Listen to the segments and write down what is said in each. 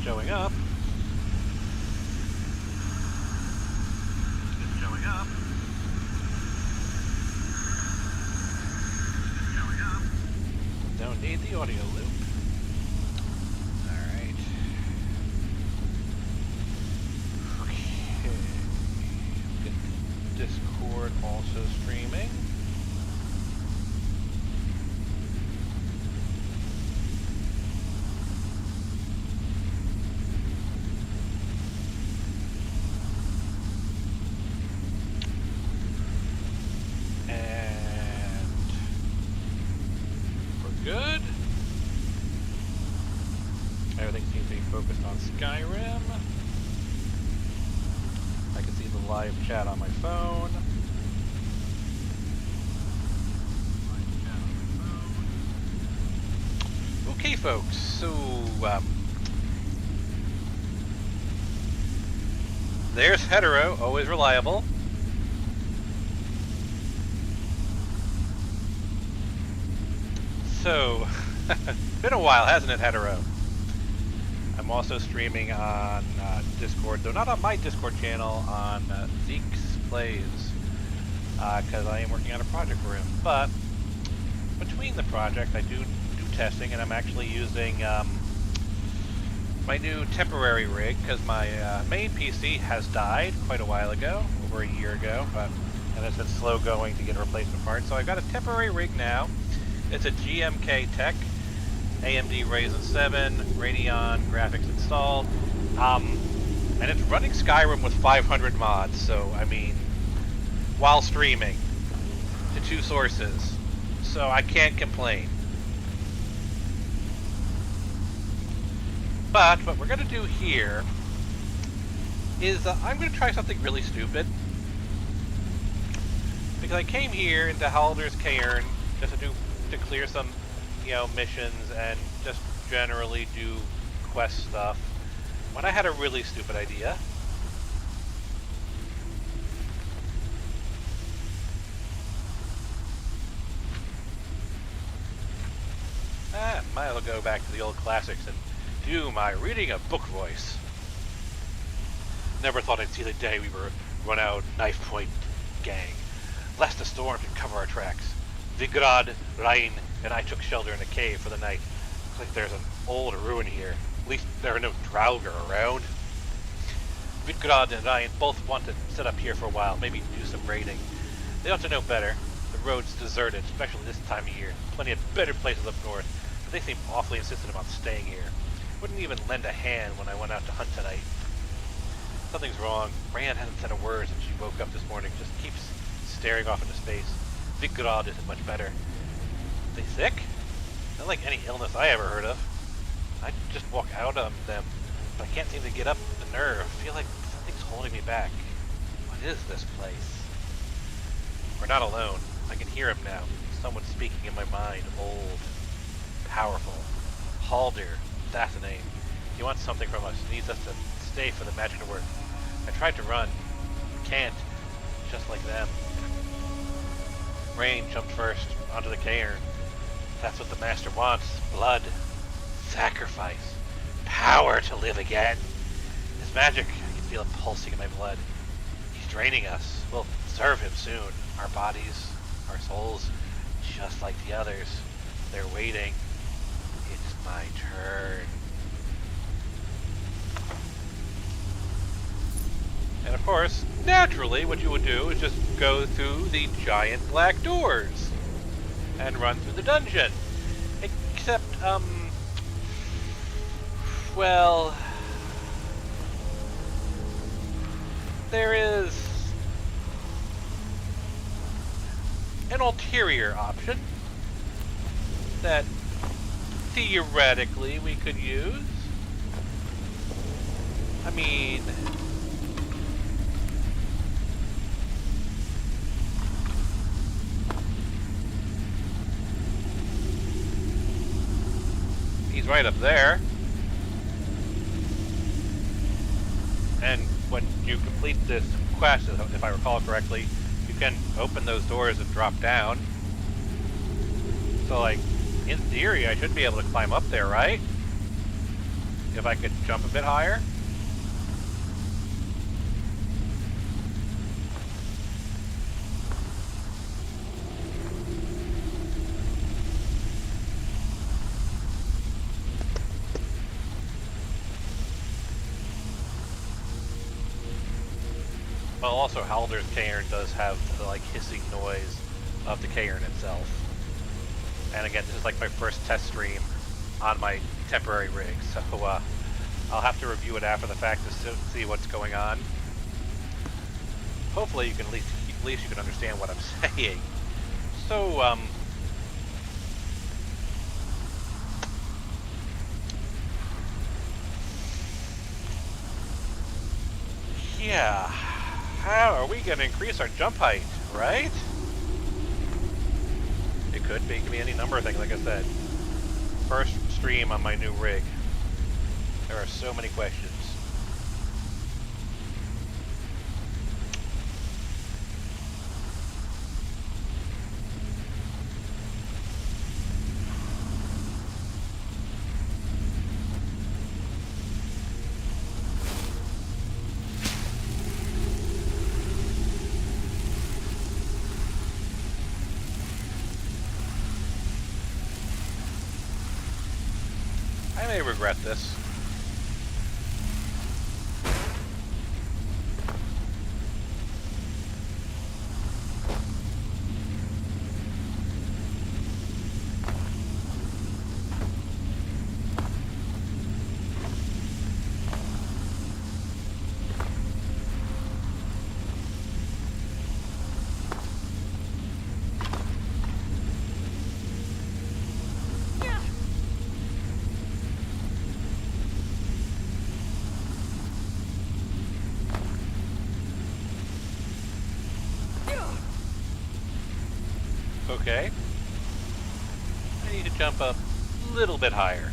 showing up. It's showing up. It's showing up. Don't need the audio loop. Alright. Okay. Get Discord also streaming. Good. Everything seems to be focused on Skyrim. I can see the live chat on my phone. Okay, folks. So, there's Hetero, always reliable. So, been a while, hasn't it, Hetero? I'm also streaming on Discord, though not on my Discord channel, on Zeke's Plays, because I am working on a project for him. But, between the project, I do testing, and I'm actually using my new temporary rig, because my main PC has died quite a while ago, over a year ago, and it's been slow going to get a replacement part, so I've got a temporary rig now. It's a GMK Tech, AMD Ryzen 7, Radeon graphics installed, and it's running Skyrim with 500 mods, so, I mean, while streaming to 2 sources, so I can't complain. But what we're going to do here is I'm going to try something really stupid, because I came here into Halder's Cairn just to clear some, missions and just generally do quest stuff, when I had a really stupid idea. Might as well go back to the old classics and do my reading a book voice. Never thought I'd see the day we were run out knife point gang. Lest the storm could cover our tracks. Vigrad, Ryan, and I took shelter in a cave for the night. Looks like there's an old ruin here. At least there are no Draugr around. Vigrad and Ryan both want to sit up here for a while, maybe do some raiding. They ought to know better. The road's deserted, especially this time of year. Plenty of better places up north, but they seem awfully insistent about staying here. Wouldn't even lend a hand when I went out to hunt tonight. Something's wrong. Rand hasn't said a word since she woke up this morning, just keeps staring off into space. Vigrad isn't much better. Are they sick? Not like any illness I ever heard of. I just walk out on them, but I can't seem to get up the nerve. I feel like something's holding me back. What is this place? We're not alone. I can hear him now. Someone speaking in my mind. Old. Powerful. Halder. That's the name. He wants something from us. Needs us to stay for the magic to work. I tried to run. Can't. Just like them. Rain jumped first onto the cairn. That's what the master wants. Blood. Sacrifice. Power to live again. His magic. I can feel it pulsing in my blood. He's draining us. We'll serve him soon. Our bodies. Our souls. Just like the others. They're waiting. It's my turn. And of course, naturally, what you would do is just go through the giant black doors and run through the dungeon. Except, well, there is an ulterior option that theoretically we could use. I mean, he's right up there. And when you complete this quest, if I recall correctly, you can open those doors and drop down. So, like, in theory, I should be able to climb up there, right? if I could jump a bit higher. Well, also Halder's cairn does have the like hissing noise of the cairn itself. And again, this is like my first test stream on my temporary rig, so I'll have to review it after the fact to see what's going on. Hopefully, you can at least you can understand what I'm saying. So, yeah, how are we going to increase our jump height, right? It could be any number of things, like I said. First stream on my new rig. There are so many questions. I may regret this. Okay. I need to jump up a little bit higher.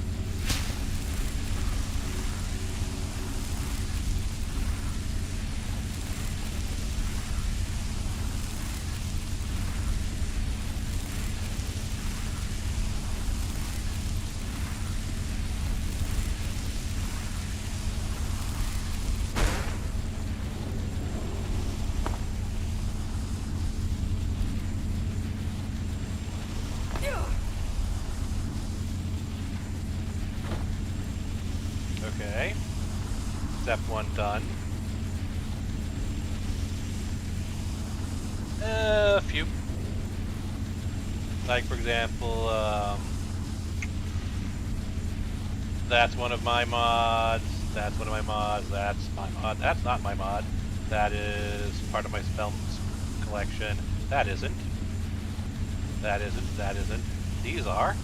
Okay. Step one done. A few. Like, for example, that's one of my mods, that's one of my mods, that's my mod, that's not my mod, that is part of my spells collection, that isn't, that isn't, that isn't, these are.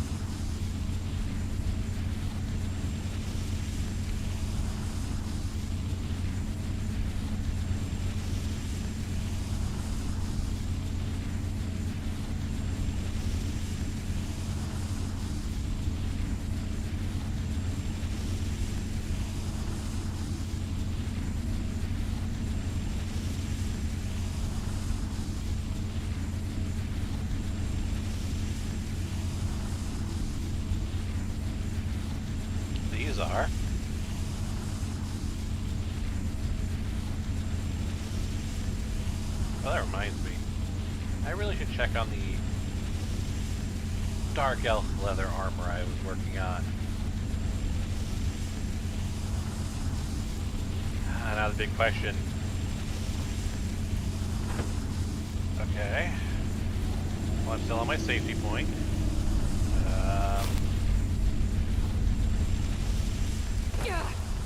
Are. Well, that reminds me. I really should check on the dark elf leather armor I was working on. Now the big question. Okay. Well, I'm still on my safety point.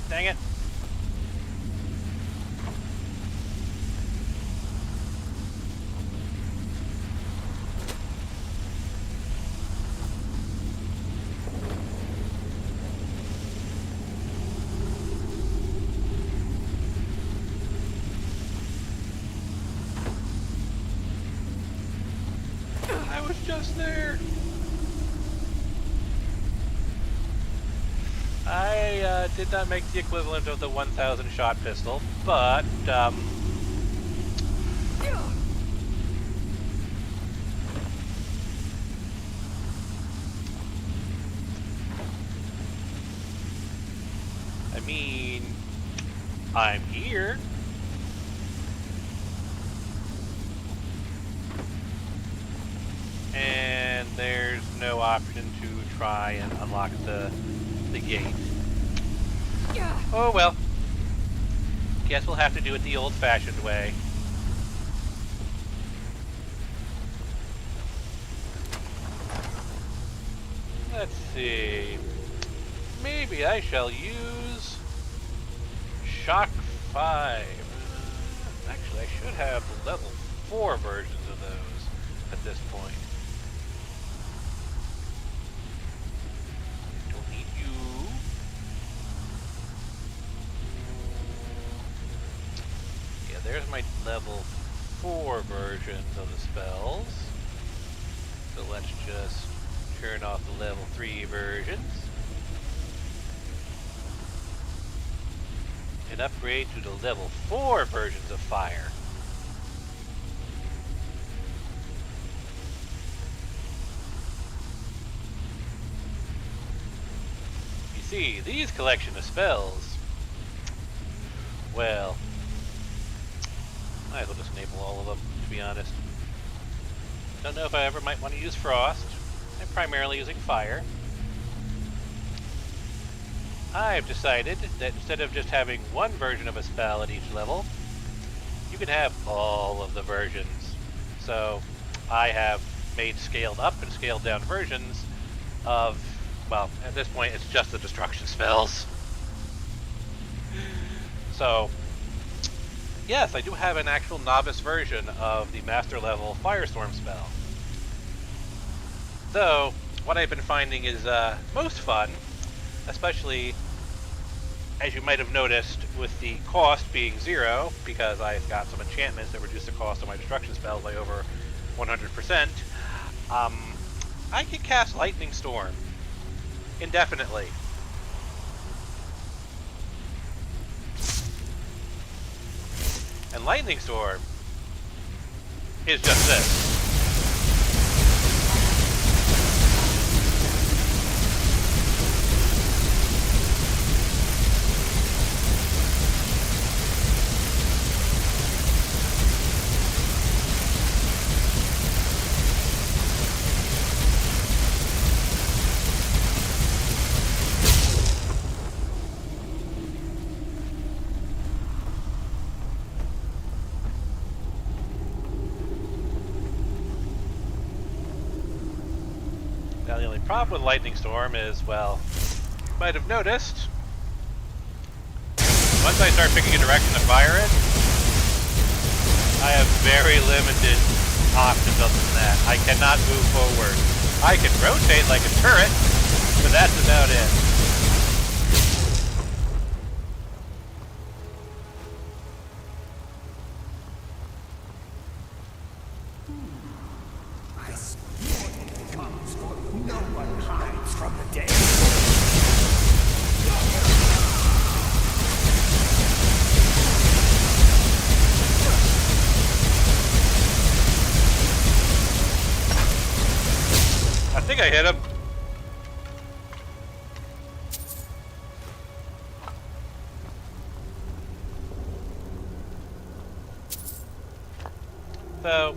Dang it. I was just there. I did not make the equivalent of the 1,000 shot pistol, but mean, I'm here. And there's no option to try and unlock the gate. Oh well. Guess we'll have to do it the old-fashioned way. Let's see. Maybe I shall use Shock 5. Actually, I should have the level 4 versions of those at this point. Don't need you. Yeah, there's my level 4 versions of the spells. So let's just turn off the level 3 versions. And upgrade to the level 4 versions of fire. You see, these collection of spells, well, might as well just enable all of them, to be honest. Don't know if I ever might want to use Frost. I'm primarily using fire. I've decided that instead of just having one version of a spell at each level, you can have all of the versions. So I have made scaled up and scaled down versions of, well, at this point it's just the destruction spells. So yes, I do have an actual novice version of the master level Firestorm spell. Though, what I've been finding is most fun, especially as you might have noticed with the cost being 0, because I've got some enchantments that reduce the cost of my destruction spells by over 100%, I can cast Lightning Storm indefinitely. And Lightning Storm is just this. Now the only problem with Lightning Storm is, well, you might have noticed, once I start picking a direction to fire it, I have very limited options other than that. I cannot move forward. I can rotate like a turret, but that's about it. I think I hit him. So,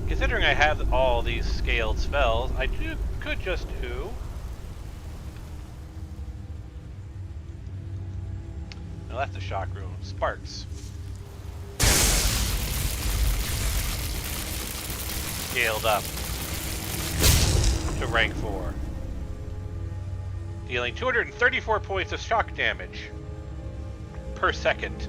considering I have all these scaled spells, I could just do... No, that's the shock room. Sparks. Scaled up to rank 4. Dealing 234 points of shock damage per second.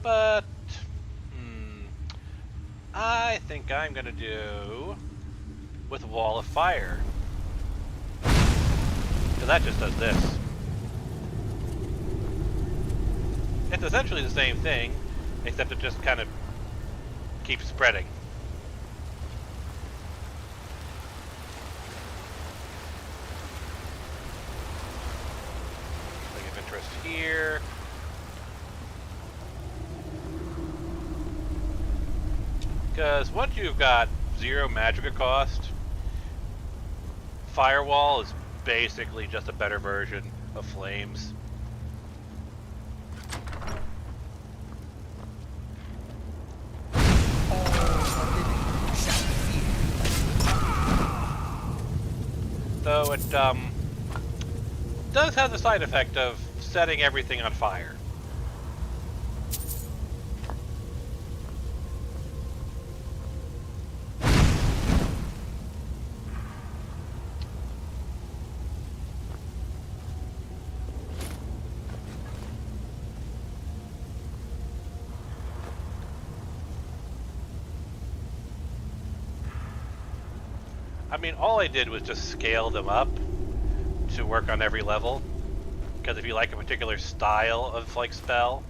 But I think I'm gonna do with Wall of Fire. So that just does this. It's essentially the same thing, except it just kind of keeps spreading. Thing of interest here. Because once you've got 0 magicka cost, Firewall is basically just a better version of Flames. Though it does have the side effect of setting everything on fire. I mean, all I did was just scale them up to work on every level. Because if you like a particular style of, like, spell,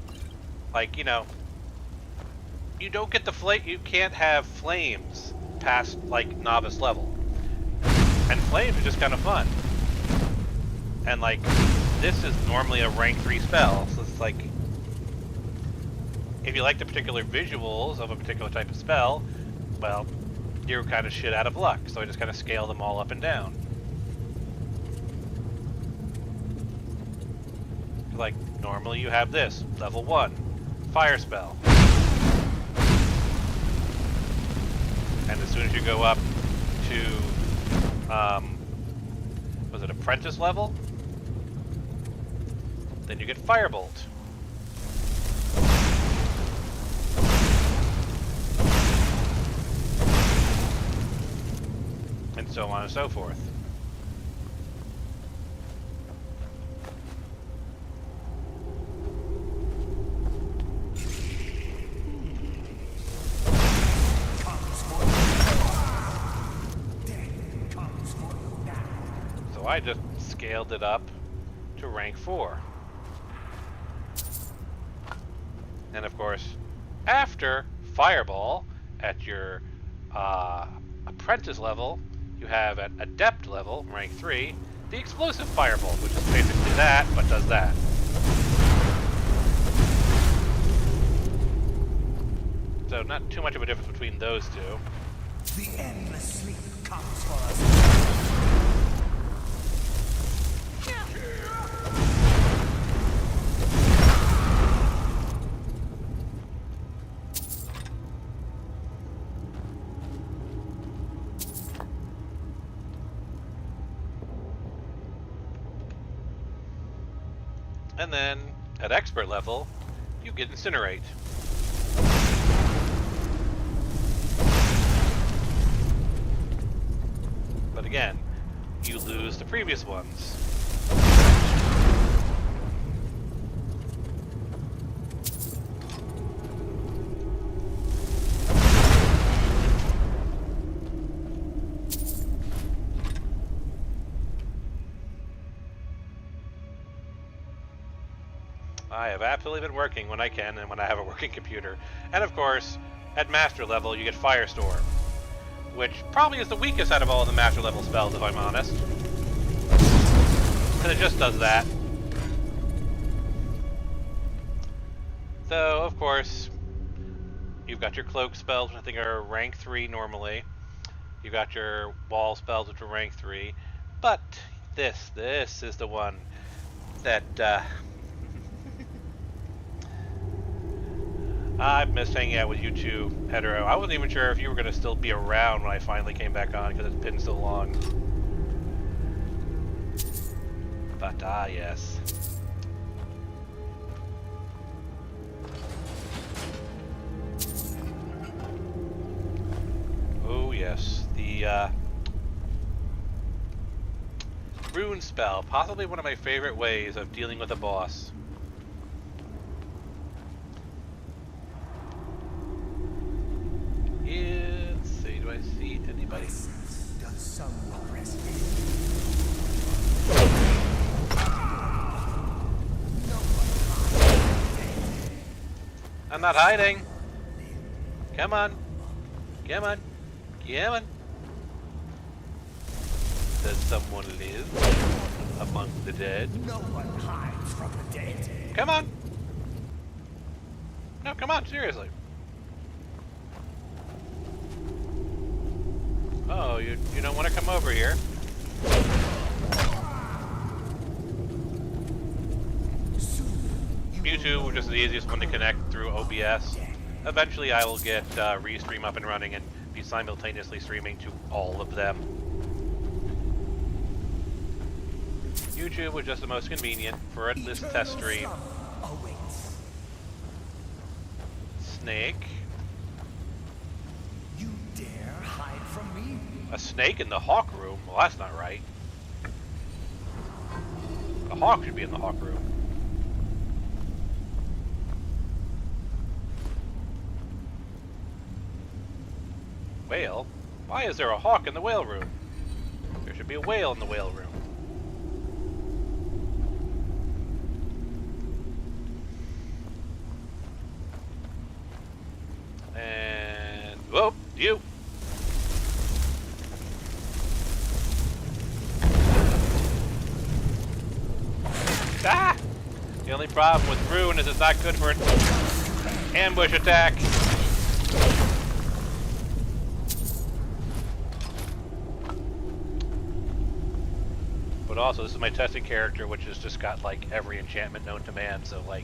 like, you know, you don't get the you can't have flames past, like, novice level. And flames are just kind of fun. And, like, this is normally a rank 3 spell, so it's like, if you like the particular visuals of a particular type of spell, well, you're kind of shit out of luck, so I just kind of scale them all up and down. Like, normally you have this, level 1, fire spell. And as soon as you go up to, was it apprentice level? Then you get firebolt. And so on and so forth. So I just scaled it up to rank 4. And of course, after Fireball at your apprentice level, you have at adept level, rank 3, the explosive Firebolt, which is basically that, but does that. So not too much of a difference between those two. The endless sleep comes for us. And then, at expert level, you get Incinerate. But again, you lose the previous ones. I have absolutely been working when I can and when I have a working computer. And of course, at master level, you get Firestorm, which probably is the weakest out of all of the master level spells, if I'm honest. And it just does that. Though, of course, you've got your cloak spells, which I think are rank 3 normally. You've got your wall spells, which are rank 3. But this is the one that, I've missed hanging out with you two, Hetero. I wasn't even sure if you were going to still be around when I finally came back on, because it's been so long. But, yes. Oh, yes. The, Rune spell. Possibly one of my favorite ways of dealing with a boss. Let's see, do I see anybody? Does someone rest I'm not hiding. Come on. Come on. Come on. Does someone live among the dead? No one hides from the dead. Come on. No, come on, seriously. Oh, you don't want to come over here? Mewtwo was just the easiest one to connect through OBS. Eventually I will get Restream up and running and be simultaneously streaming to all of them. YouTube was just the most convenient for this test stream. Snake. You dare hide from me? A snake in the hawk room? Well, that's not right. A hawk should be in the hawk room. Whale? Why is there a hawk in the whale room? There should be a whale in the whale room. And... whoa, you! Ah! The only problem with Rune is it's not good for an ambush attack. But also, this is my testing character, which has just got, like, every enchantment known to man, so, like,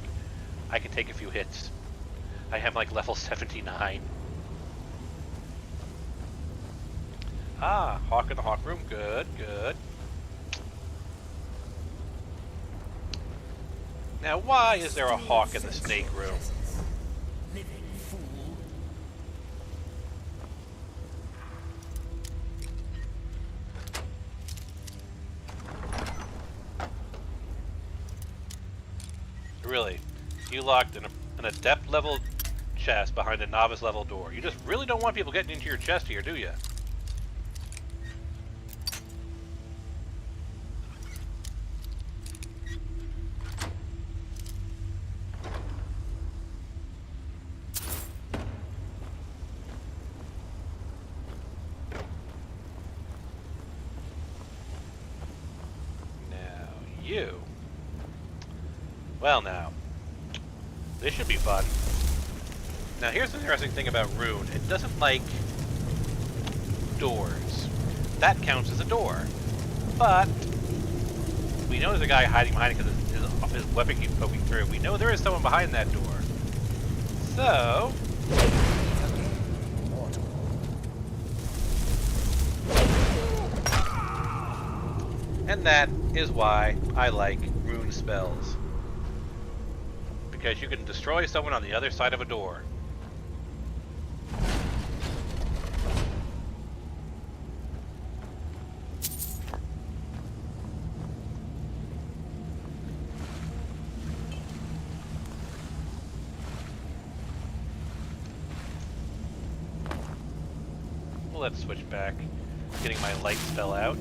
I can take a few hits. I am, like, level 79. Ah, hawk in the hawk room. Good, good. Now, why is there a hawk in the snake room? Living fool. Really? You locked an adept level chest behind a novice level door. You just really don't want people getting into your chest here, do you? You. Well now, this should be fun. Now here's the interesting thing about Rune. It doesn't like doors. That counts as a door. But we know there's a guy hiding behind it because his weapon keeps poking through. We know there is someone behind that door. So... and that is why I like rune spells. Because you can destroy someone on the other side of a door. Well, let's switch back. Getting my light spell out.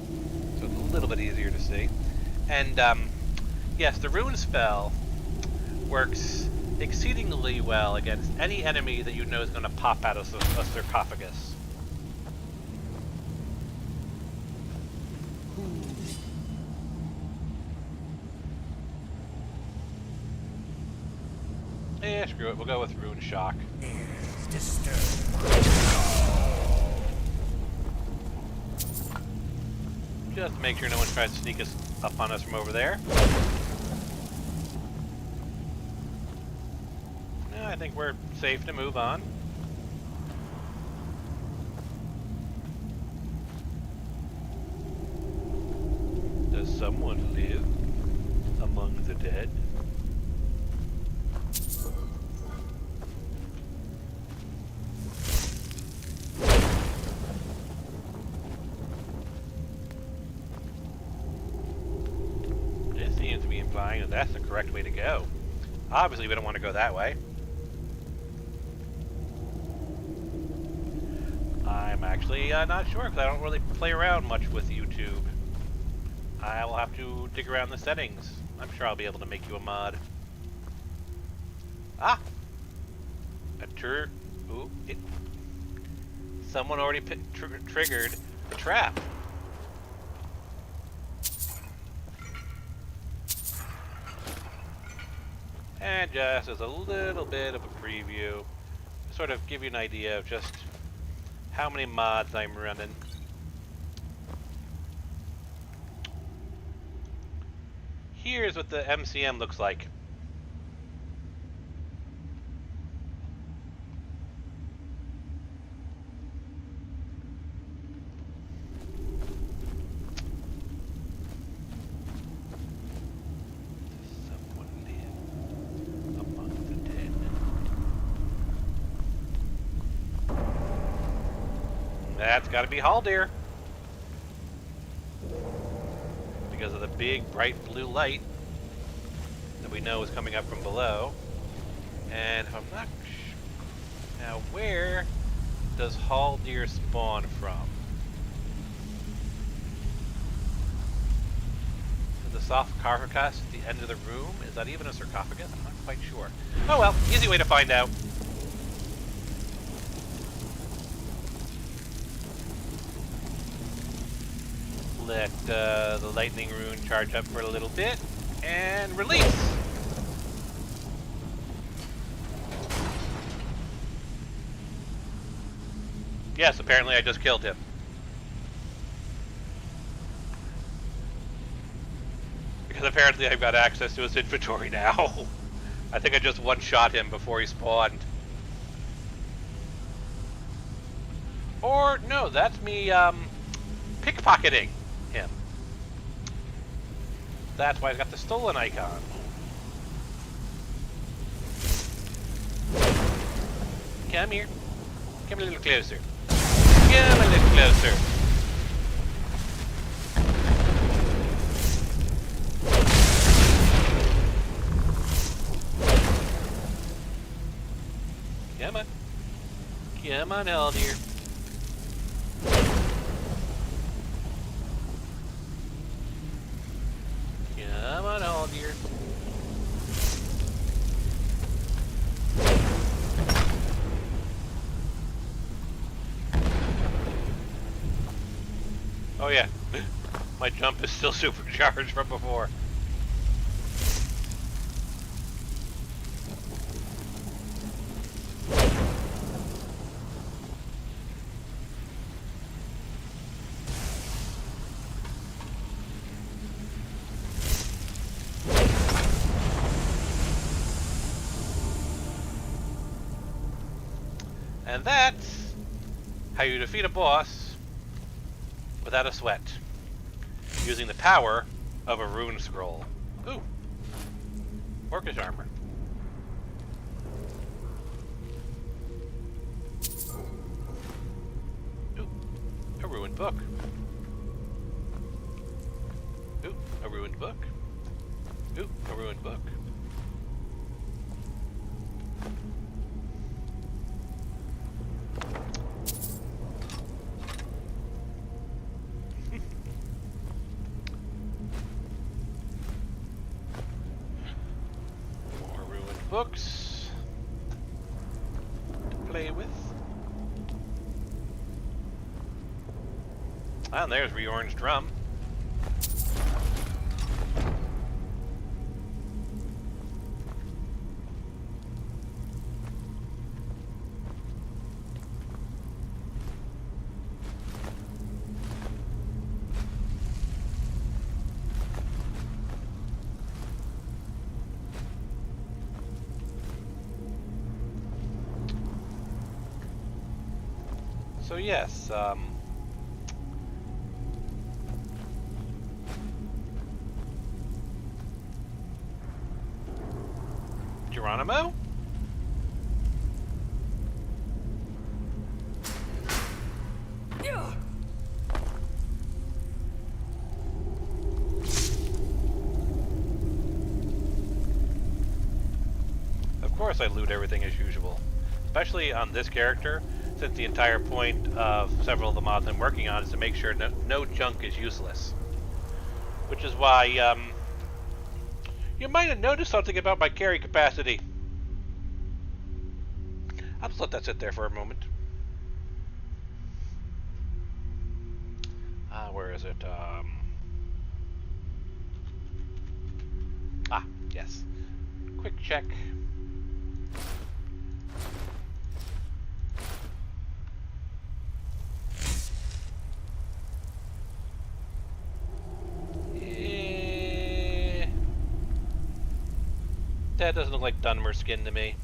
So it's a little bit easier to see. And, yes, the rune spell works exceedingly well against any enemy that you know is going to pop out of a sarcophagus. Eh, screw it. We'll go with Rune Shock. Just to make sure no one tries to sneak us up on us from over there. No, I think we're safe to move on. Does someone live among the dead? Implying that that's the correct way to go. Obviously, we don't want to go that way. I'm actually not sure because I don't really play around much with YouTube. I will have to dig around the settings. I'm sure I'll be able to make you a mod. Ah! Someone already triggered the trap. And just as a little bit of a preview, to sort of give you an idea of just how many mods I'm running. here's what the MCM looks like. Someone live among the dead. That's got to be Haldir. Because of the big, bright blue light that we know is coming up from below. And if I'm not sure... Now, where does Haldir spawn from? Is the sarcophagus at the end of the room? Is that even a sarcophagus? I'm not quite sure. Oh well, easy way to find out. Let the lightning rune charge up for a little bit, and release! Yes, apparently I just killed him. Because apparently I've got access to his inventory now. I think I just one-shot him before he spawned. Or, no, that's me, pickpocketing him. That's why I've got the stolen icon. Come here. Come a little closer. Come a little closer. Come on. Come on, Haldir. Come on, Haldir. Oh yeah, my jump is still supercharged from before. And that's how you defeat a boss without a sweat, using the power of a rune scroll. Ooh, orcish armor. Ooh, a ruined book. Ooh, a ruined book. Ooh, a ruined book. Books to play with. Ah, and there's Riorn's drum. So yes, Geronimo? Of course I loot everything as usual, especially on this character, since the entire point of several of the mods I'm working on is to make sure no junk is useless. Which is why, you might have noticed something about my carry capacity. I'll just let that sit there for a moment. Where is it? Yes. Quick check. That doesn't look like Dunmer skin to me.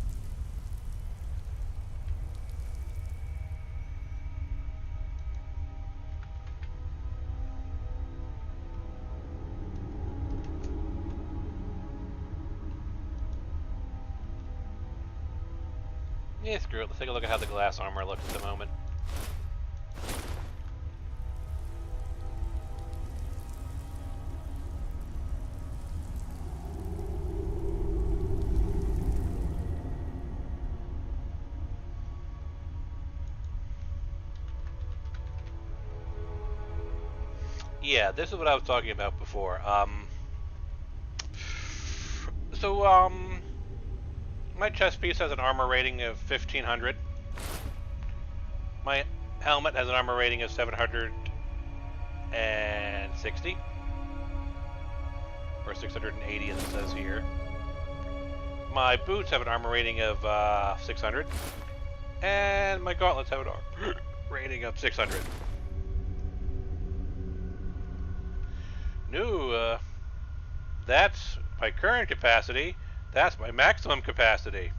Yeah, screw it. Let's take a look at how the glass armor looks at the moment. Yeah, this is what I was talking about before. My chest piece has an armor rating of 1500. My helmet has an armor rating of 760. Or 680 as it says here. My boots have an armor rating of 600. And my gauntlets have an armor rating of 600. No, that's my current capacity. That's my maximum capacity.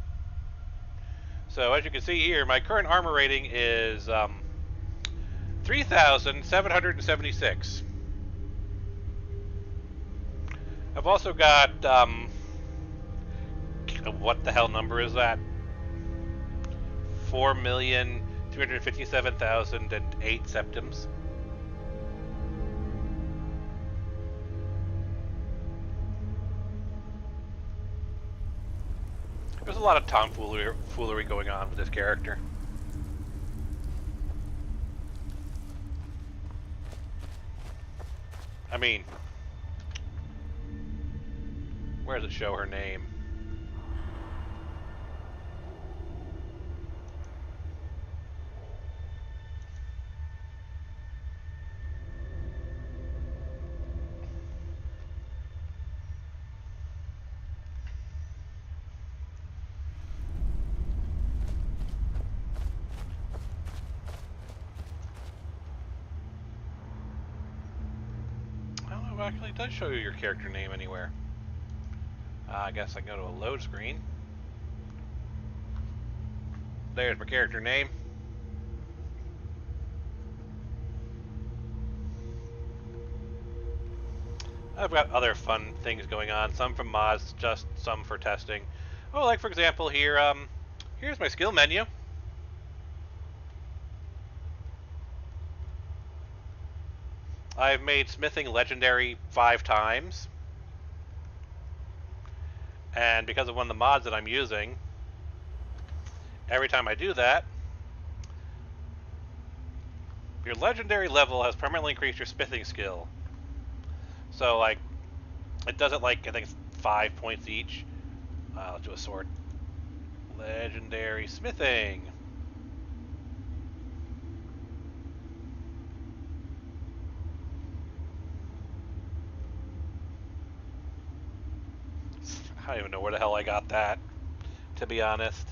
So as you can see here, my current armor rating is 3,776. I've also got, what the hell number is that? 4,357,008 septims. There's a lot of tomfoolery going on with this character. I mean, where does it show her name? I don't know if it actually does show you your character name anywhere. I guess I can go to a load screen. There's my character name. I've got other fun things going on, some from mods, just some for testing. Oh, like for example here, here's my skill menu. I've made smithing legendary 5 times. And because of one of the mods that I'm using, every time I do that, your legendary level has permanently increased your smithing skill. So, like, it does it like, I think it's 5 points each. Let's do a sword. Legendary smithing. I don't even know where the hell I got that, to be honest.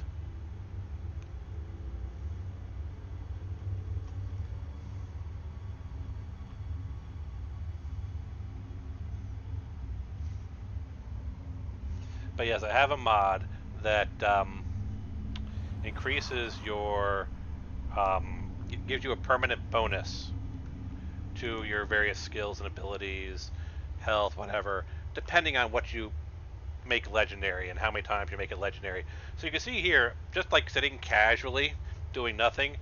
But yes, I have a mod that increases your, gives you a permanent bonus to your various skills and abilities, health, whatever, depending on what you make legendary and how many times you make it legendary. So you can see here, just like sitting casually, doing nothing,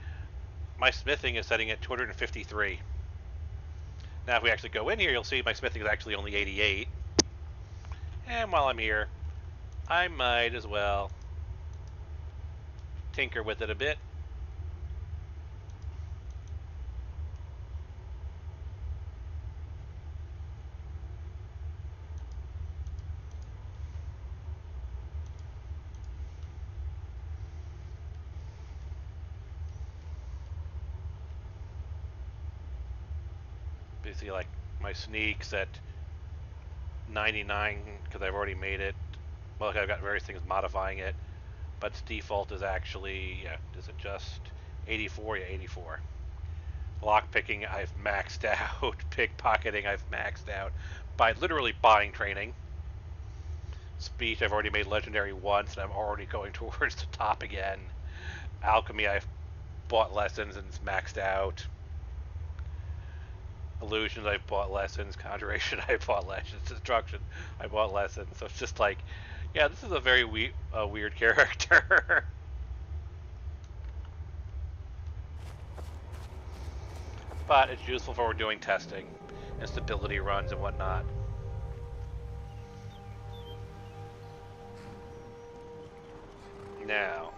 my smithing is setting at 253. Now if we actually go in here, you'll see my smithing is actually only 88. And while I'm here, I might as well tinker with it a bit. You see, like, my sneaks at 99 because I've already made it. Well, I've got various things modifying it, but its default is actually, yeah, is it just 84? Yeah, 84. Lock picking, I've maxed out. Pickpocketing, I've maxed out by literally buying training. Speech I've already made legendary once, and I'm already going towards the top again. Alchemy I've bought lessons and it's maxed out. Illusions I've bought lessons. Conjuration I've bought lessons. Destruction I bought lessons. So it's just like, yeah, this is a very weird character. But it's useful for doing testing and stability runs and whatnot. Now,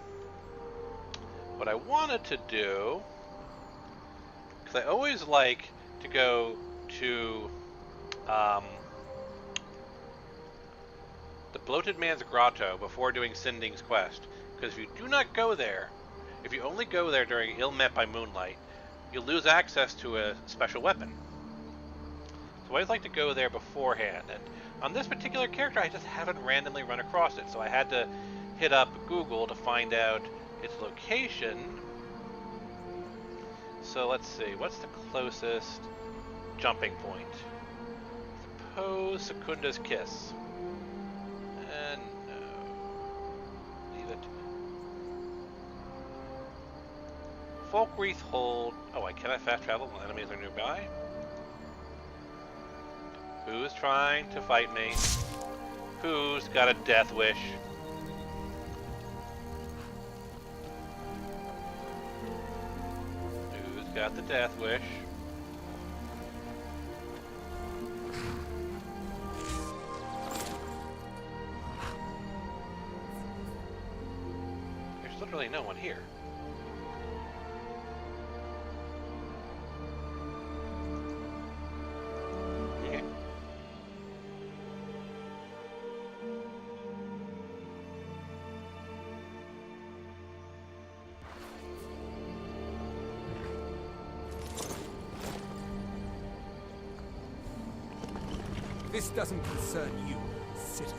what I wanted to do, because I always like to go to the Bloated Man's Grotto before doing Sinding's quest, because if you do not go there, if you only go there during Ill Met by Moonlight, you'll lose access to a special weapon. So I always like to go there beforehand, and on this particular character I just haven't randomly run across it, so I had to hit up Google to find out its location. So let's see, what's the closest jumping point? Suppose Secunda's Kiss. And no. Leave it. Folkreath Hold. Oh, can I fast travel when enemies are nearby? Who's trying to fight me? Who's got a death wish? Who's got the death wish? There's literally no one here. Okay. This doesn't concern you, citizen.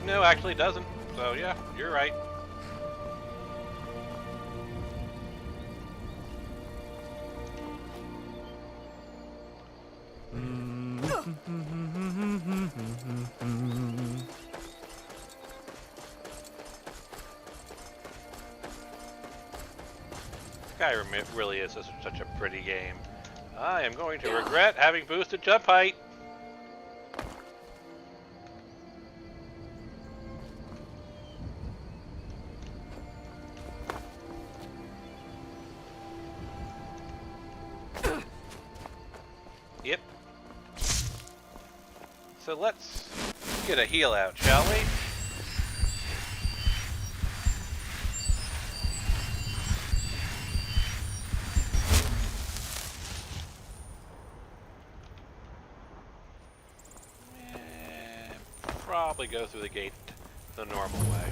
No, actually it doesn't. So yeah, you're right. Skyrim really is such a pretty game. I am going to regret having boosted jump height. Yep. So let's get a heal out, shall we? Probably go through the gate the normal way.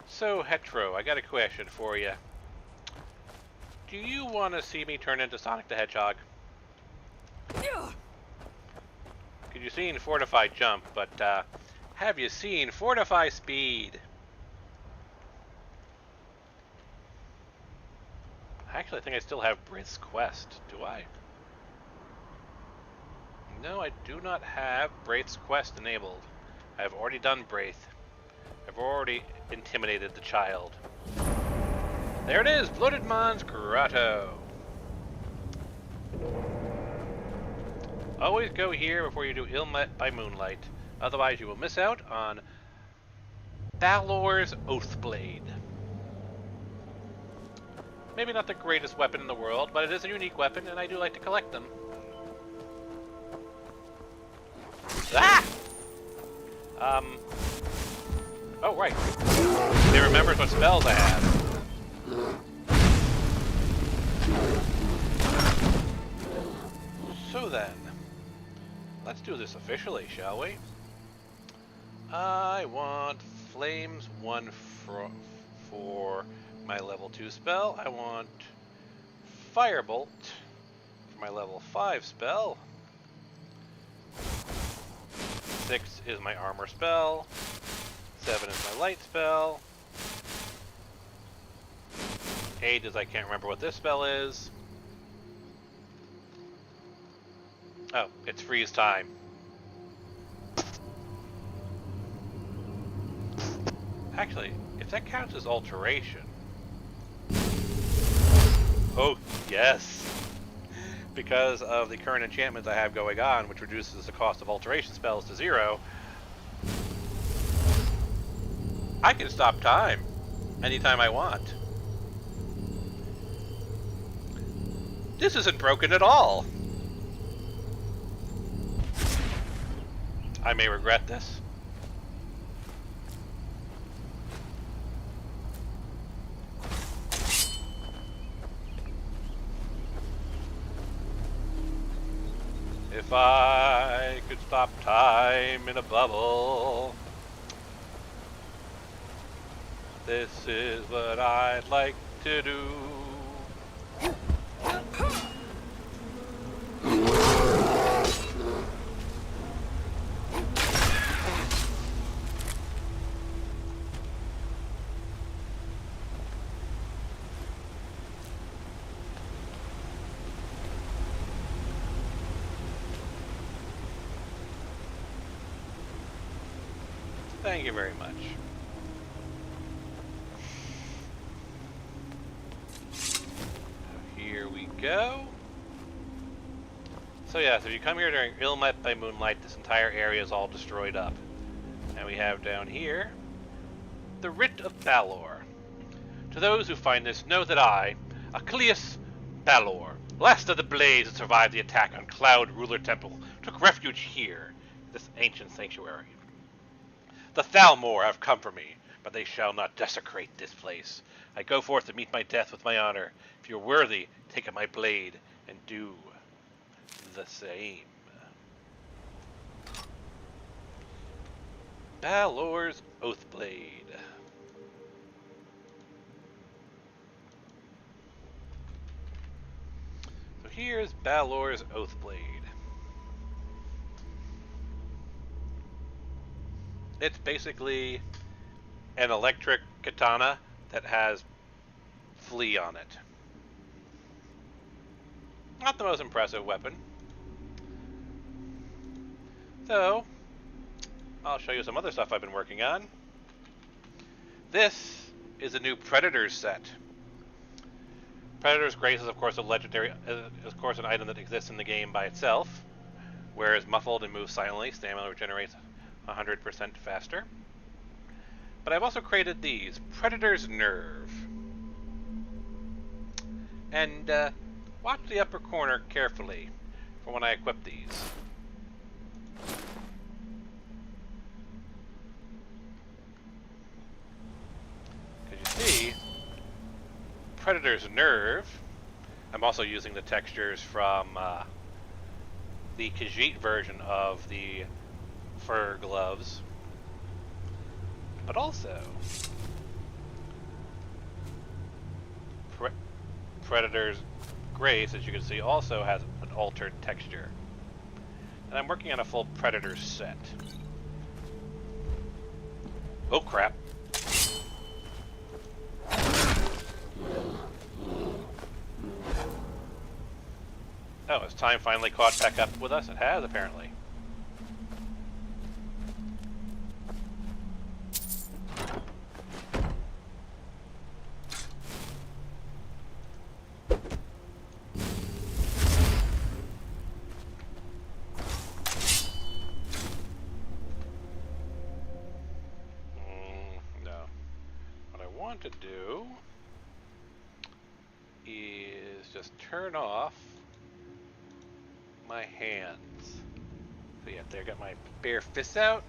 So, Hetro, I got a question for you. Do you want to see me turn into Sonic the Hedgehog? Because you've seen Fortify Jump, but have you seen Fortify Speed? Actually, I think I still have Brith's Quest. Do I? No, I do not have Braith's Quest enabled. I've already done Braith. I've already intimidated the child. There it is! Bloated Man's Grotto. Always go here before you do Ill Met by Moonlight. Otherwise you will miss out on Balor's Oathblade. Maybe not the greatest weapon in the world, but it is a unique weapon, and I do like to collect them. Ah! Oh, right. It remembers what spells I have. So then, let's do this officially, shall we? I want Flames 1 for my level 2 spell. I want Firebolt for my level 5 spell. 6 is my armor spell. 7 is my light spell. 8 is I can't remember what this spell is. Oh, it's freeze time. Actually, if that counts as alteration. Oh, yes. Because of the current enchantments I have going on, which reduces the cost of alteration spells to 0, I can stop time anytime I want. This isn't broken at all. I may regret this. If I could stop time in a bubble, this is what I'd like to do. Thank you very much. Here we go. So yeah, so if you come here during Ilmet by moonlight, this entire area is all destroyed up. And we have down here, the Writ of Balor. To those who find this, know that I, Achilles Balor, last of the Blades that survived the attack on Cloud Ruler Temple, took refuge here, this ancient sanctuary. The Thalmor have come for me, but they shall not desecrate this place. I go forth to meet my death with my honor. If you're worthy, take up my blade and do the same. Balor's Oathblade. So here's Balor's Oathblade. It's basically an electric katana that has flea on it. Not the most impressive weapon. So, I'll show you some other stuff I've been working on. This is a new Predators set. Predator's Grace is of course a legendary, of course an item that exists in the game by itself. Whereas muffled and moves silently, stamina regenerates 100% faster. But I've also created these, Predator's Nerve. And watch the upper corner carefully for when I equip these. Because you see, Predator's Nerve, I'm also using the textures from the Khajiit version of the fur gloves, but also Predator's Grace, as you can see, also has an altered texture. And I'm working on a full Predator set. Oh crap. Oh, has time finally caught back up with us? It has, apparently. No. What I want to do is just turn off my hands. So yeah, there, got my bare fists out.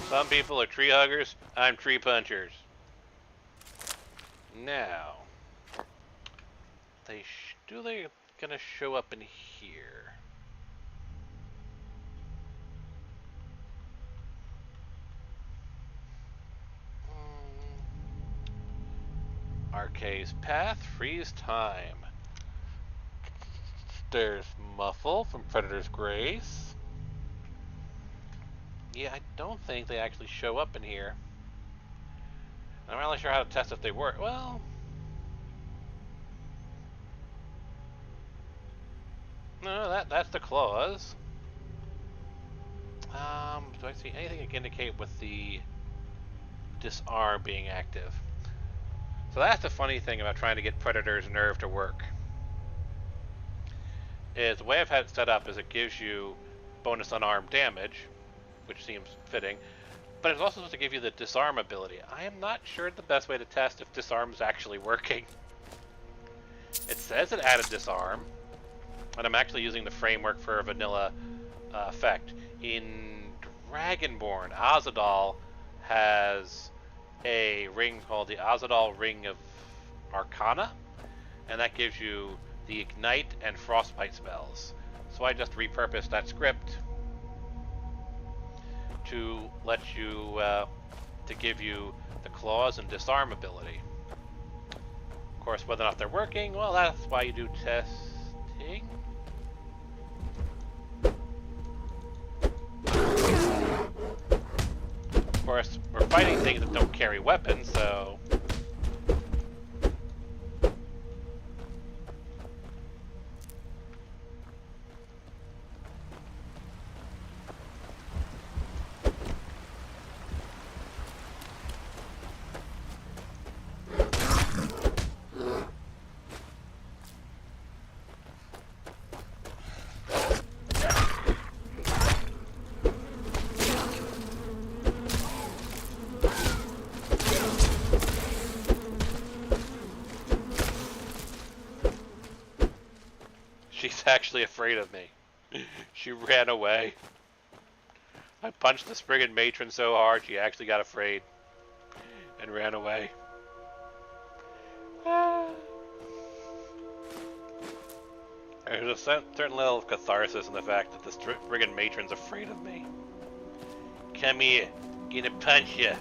Some people are tree huggers, I'm tree punchers. Now, they gonna show up in here? Decay's path, freeze time. There's Muffle from Predator's Grace. Yeah, I don't think they actually show up in here. I'm not really sure how to test if they work. Well, no, that's the claws. Do I see anything that can indicate with the disarm being active? So that's the funny thing about trying to get Predator's nerve to work. Is the way I've had it set up is it gives you bonus unarmed damage, which seems fitting, but it's also supposed to give you the disarm ability. I am not sure the best way to test if disarm is actually working. It says it added disarm, and I'm actually using the framework for a vanilla effect. In Dragonborn, Azadal has a ring called the Azadal Ring of Arcana, and that gives you the Ignite and Frostbite spells. So I just repurposed that script to let you, to give you the claws and disarm ability. Of course, whether or not they're working, well, that's why you do testing. Of course, we're fighting things that don't carry weapons, so... She's actually afraid of me. She ran away. I punched the Spriggan matron so hard she actually got afraid and ran away. There's a certain level of catharsis in the fact that the Spriggan matron's afraid of me. Come here, gonna punch ya.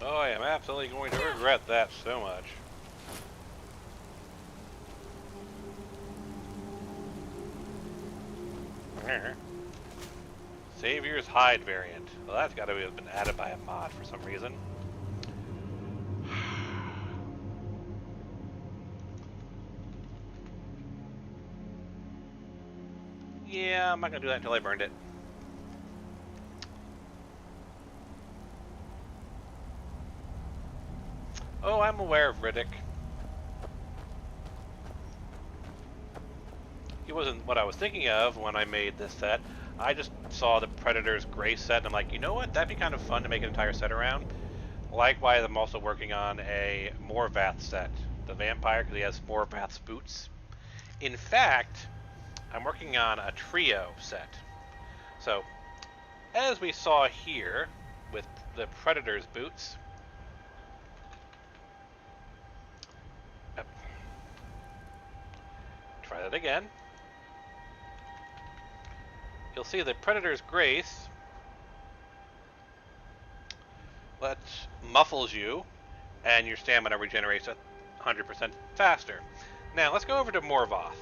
Oh, I am absolutely going to regret that so much. Savior's Hide variant. Well, that's got to have been added by a mod for some reason. Yeah, I'm not going to do that until I burned it. Oh, I'm aware of Riddick. He wasn't what I was thinking of when I made this set. I just saw the Predator's Grace set, and I'm like, you know what? That'd be kind of fun to make an entire set around. Likewise, I'm also working on a Morvath set. The vampire, because he has Morvath's boots. In fact, I'm working on a trio set. So, as we saw here, with the Predator's boots... Try that again. You'll see the Predator's Grace muffles you, and your stamina regenerates 100% faster. Now, let's go over to Morvath.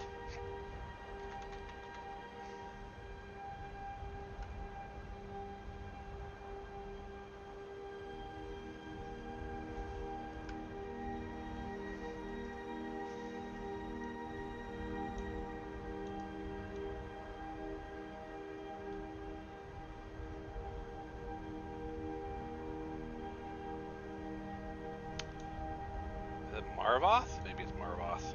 Marvoth? Maybe it's Marvoth.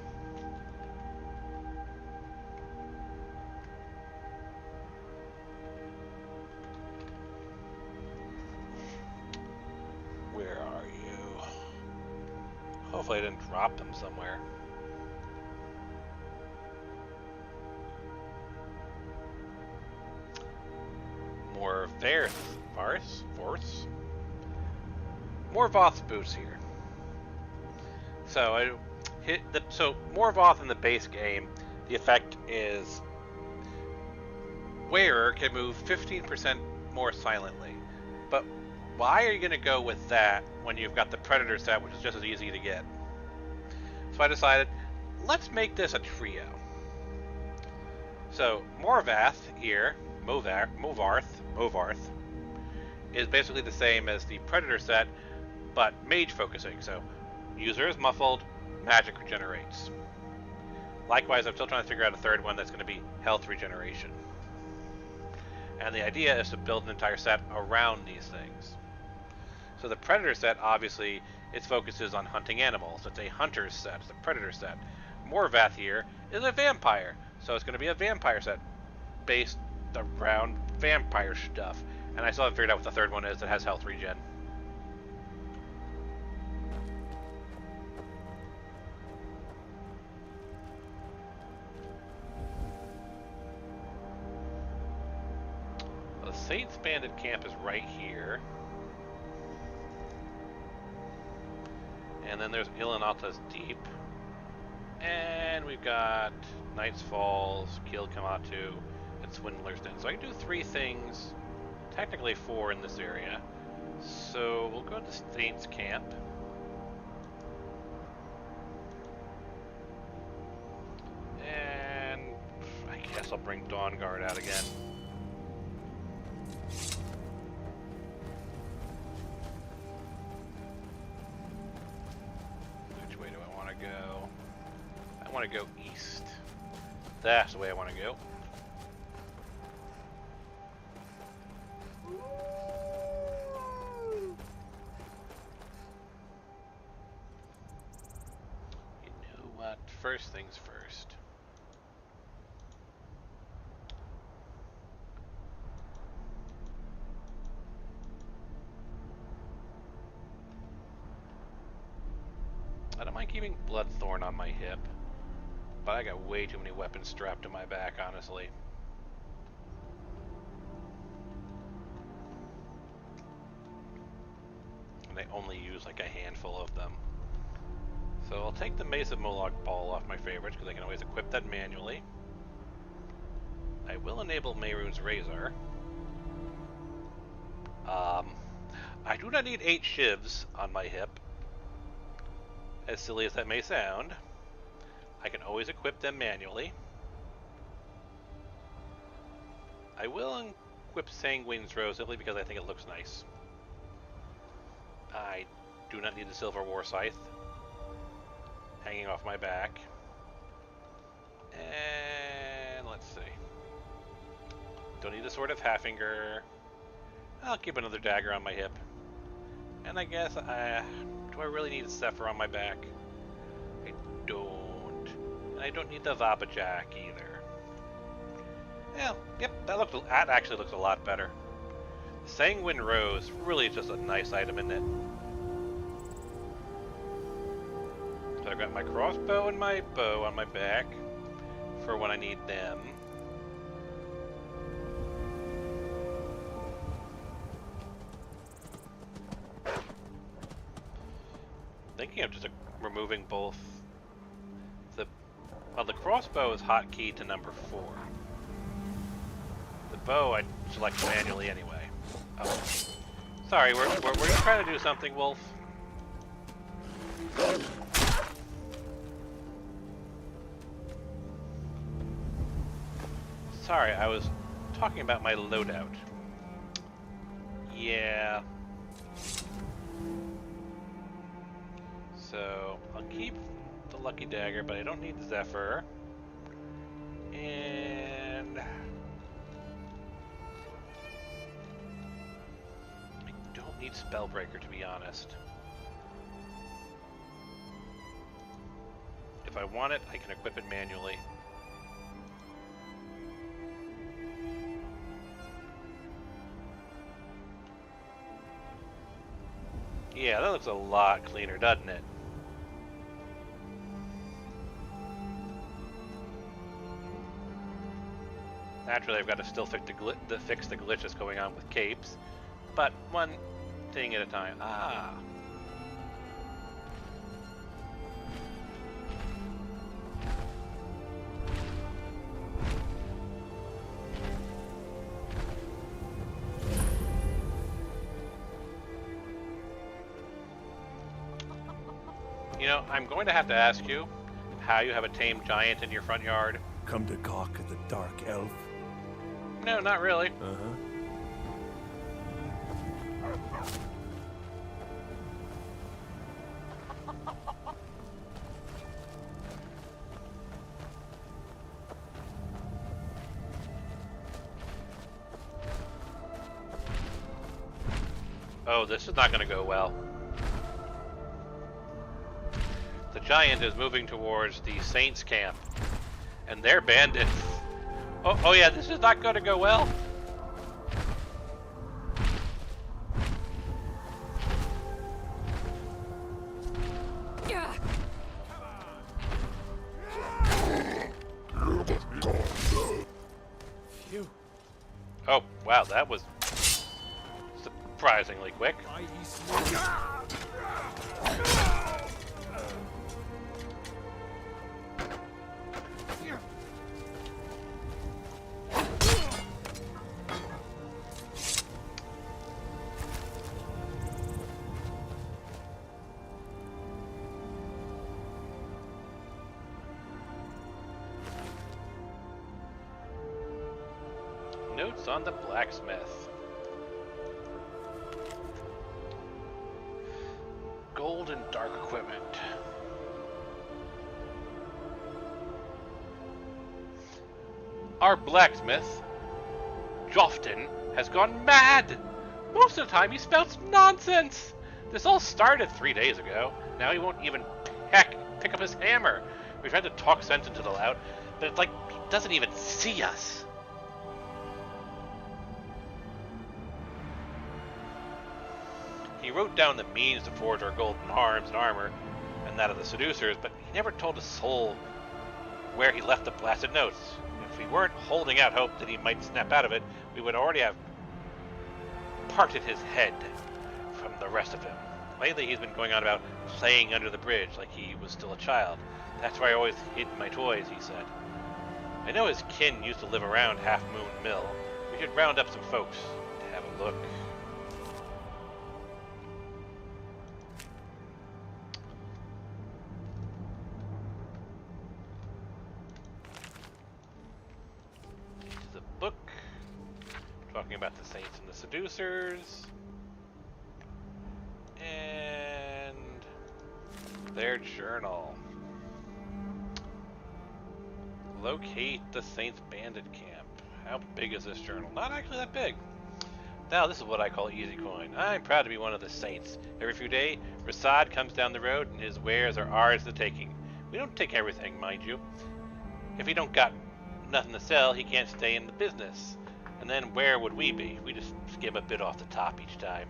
Where are you? Hopefully I didn't drop them somewhere. more Morvoth boots here. So Morvoth in the base game, the effect is wearer can move 15% more silently. But why are you going to go with that when you've got the Predator set, which is just as easy to get? So I decided, let's make this a trio. So Morvath here, Movarth, is basically the same as the Predator set, but mage focusing. So user is muffled, magic regenerates. Likewise, I'm still trying to figure out a third one that's going to be health regeneration. And the idea is to build an entire set around these things. So the Predator set, obviously, its focus is on hunting animals. It's a hunter's set, it's a Predator set. Morvath here is a vampire, so it's going to be a vampire set based around vampire stuff. And I still haven't figured out what the third one is that has health regen. The Saints Bandit camp is right here. And then there's Ilanata's Deep. And we've got Knight's Falls, Kiel Kamatu, and Swindler's Den. So I can do 3 things, technically 4 in this area. So we'll go to Saints Camp. And I guess I'll bring Dawn Guard out again. Which way do I want to go? I want to go east. That's the way I want to go. You know what? First things first. I don't mind keeping Bloodthorn on my hip, but I got way too many weapons strapped to my back, honestly. And I only use like a handful of them. So I'll take the Mace of Moloch Ball off my favorites, because I can always equip that manually. I will enable Mehrunes Razor. I do not need 8 shivs on my hip. As silly as that may sound, I can always equip them manually. I will equip Sanguine's Rose simply because I think it looks nice. I do not need the Silver War Scythe hanging off my back. And let's see. Don't need the Sword of Halfinger. I'll keep another dagger on my hip. And I guess, do I really need a Zephyr on my back? I don't. And I don't need the Vabajak either. Yeah, yep, that actually looks a lot better. Sanguine Rose really is just a nice item, isn't it? So I've got my crossbow and my bow on my back for when I need them. Thinking of just removing both the crossbow is hotkey to number 4. The bow I select manually anyway. Oh, sorry, we're trying to do something, Wolf. Sorry, I was talking about my loadout. Yeah. So, I'll keep the Lucky Dagger, but I don't need the Zephyr. And I don't need Spellbreaker, to be honest. If I want it, I can equip it manually. Yeah, that looks a lot cleaner, doesn't it? Naturally, I've got to still fix the glitch that's going on with capes, but one thing at a time. Ah. You know, I'm going to have to ask you how you have a tame giant in your front yard. Come to gawk at the dark elf. No, not really. Uh-huh. Oh, this is not going to go well. The giant is moving towards the Saints camp, and they're bandits. Oh yeah, this is not going to go well. Phew. Oh, wow, that was surprisingly quick. Notes on the blacksmith. Gold and dark equipment. Our blacksmith, Jofton, has gone mad. Most of the time he spouts nonsense. This all started 3 days ago. Now he won't even pick up his hammer. We tried to talk sense into the loud, but it's like he doesn't even see us. He wrote down the means to forge our golden arms and armor, and that of the seducers, but he never told a soul where he left the blasted notes. If we weren't holding out hope that he might snap out of it, we would already have parted his head from the rest of him. Lately he's been going on about playing under the bridge like he was still a child. That's where I always hid my toys, he said. I know his kin used to live around Half Moon Mill. We should round up some folks to have a look. Book talking about the saints and the seducers and their journal. Locate the saints bandit camp. How big is this journal? Not actually that big. Now this is what I call easy coin. I'm proud to be one of the saints. Every few days, Rasad comes down the road and his wares are ours to taking. We don't take everything, mind you. If he don't got nothing to sell, he can't stay in the business. And then where would we be? We just skim a bit off the top each time.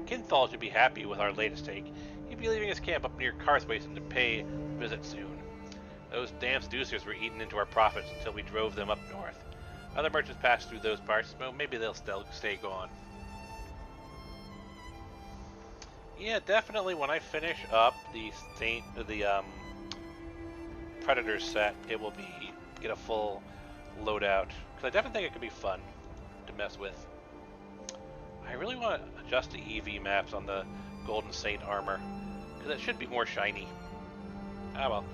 Kinthal should be happy with our latest take. He'd be leaving his camp up near Carthwaite to pay a visit soon. Those damn seducers were eating into our profits until we drove them up north. Other merchants passed through those parts, well, maybe they'll still stay gone. Yeah, definitely when I finish up the Predator set, it will be get a full loadout, because I definitely think it could be fun to mess with. I really want to adjust the EV maps on the Golden Saint armor, because it should be more shiny. Ah well.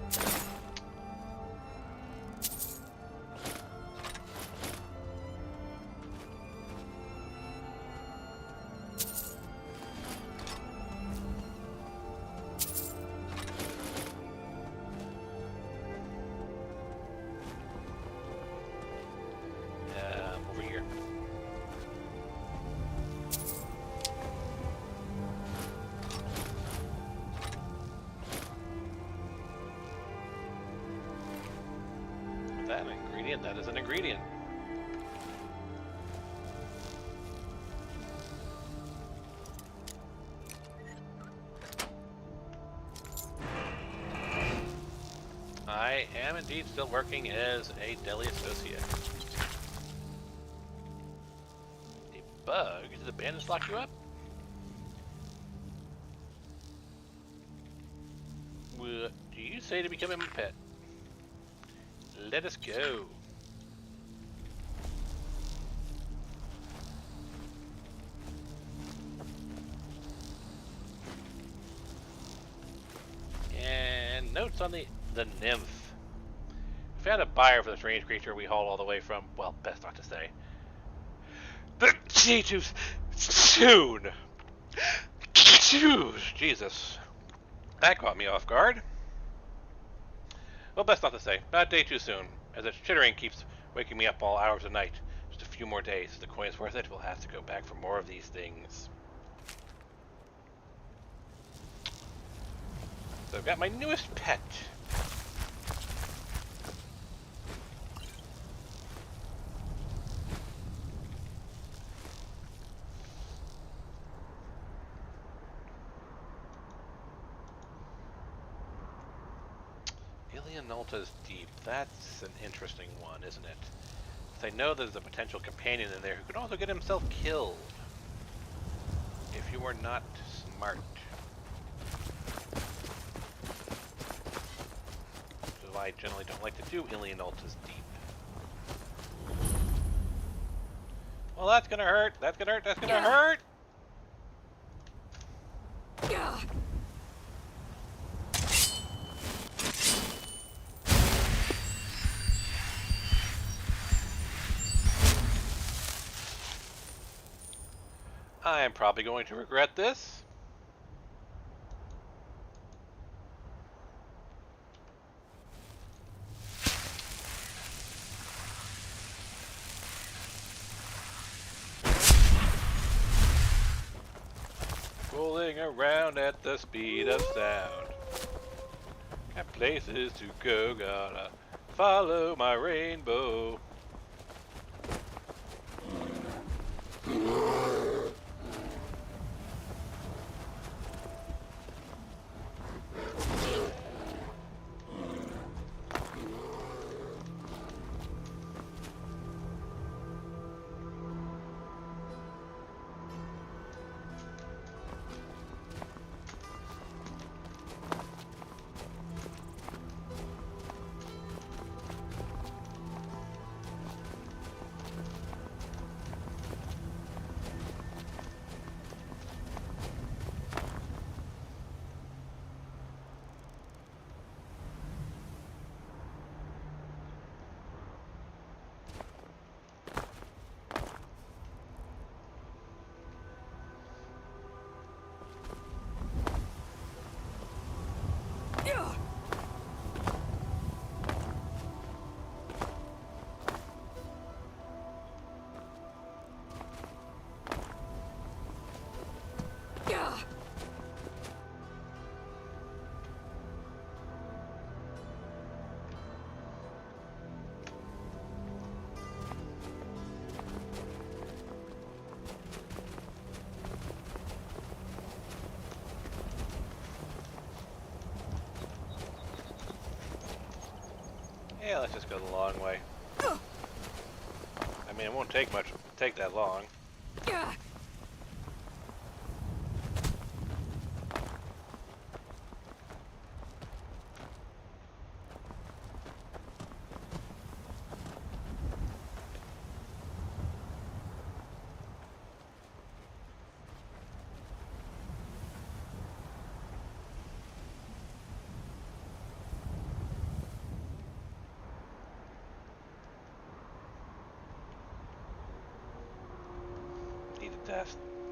Over here. That ingredient, that is an ingredient. I am indeed still working as a deli associate. bug. Did the bandits lock you up? What do you say to becoming my pet? Let us go. And notes on the nymph. We found a buyer for the strange creature we hauled all the way from, well, best not to say. The G2 soon. Jesus. That caught me off guard. Well, best not to say. Not a day too soon, as its chittering keeps waking me up all hours of the night. Just a few more days. If the coin is worth it, we'll have to go back for more of these things. So I've got my newest pet. Nolta's Deep. That's an interesting one, isn't it? I know there's a potential companion in there who could also get himself killed. If you are not smart. Which is why I generally don't like to do Nolta's Deep. Well, that's gonna hurt. That's gonna hurt. That's gonna hurt. I am probably going to regret this. Rolling around at the speed of sound. Got places to go, gotta follow my rainbow. Yeah, let's just go the long way. I mean, it won't take that long.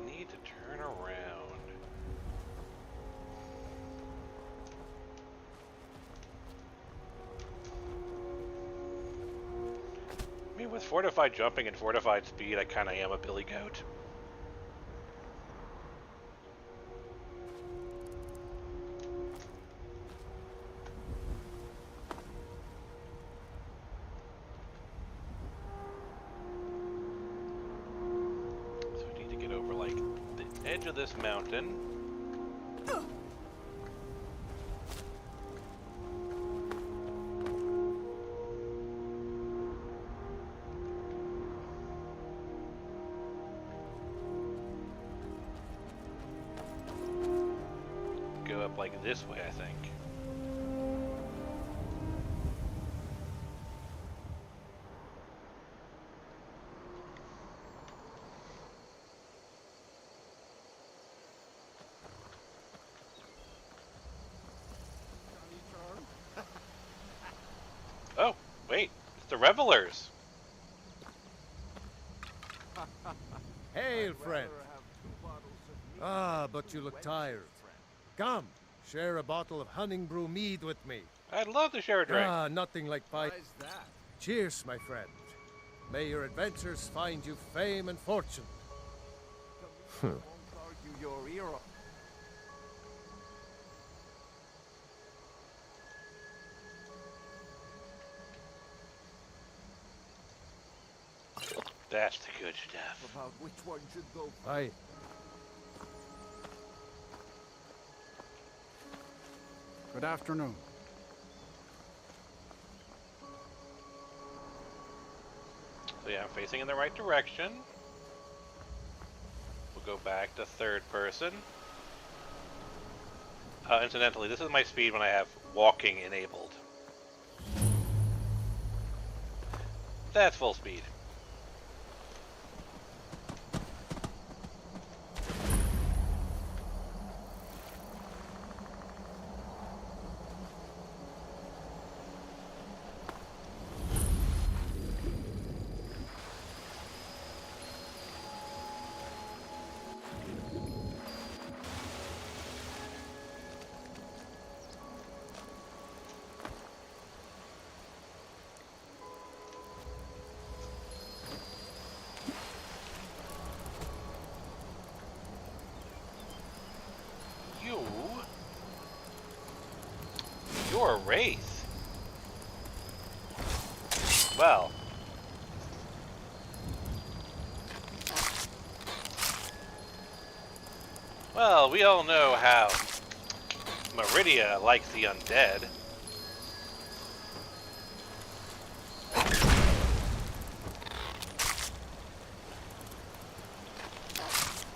Need to turn around. I mean, with fortified jumping and fortified speed, I kind of am a billy goat. Edge of this mountain. like this way, I think. Oh, wait, it's the revelers. Hail, friend. Ah, but you look tired. Come, share a bottle of honey brew mead with me. I'd love to share a drink. Ah, nothing like fight. Cheers, my friend. May your adventures find you fame and fortune. That's the good stuff. About which one should go first? Aye. Good afternoon. So yeah, I'm facing in the right direction. We'll go back to third person. Incidentally, this is my speed when I have walking enabled. That's full speed. You're a wraith. Well. Well, we all know how Meridia likes the undead.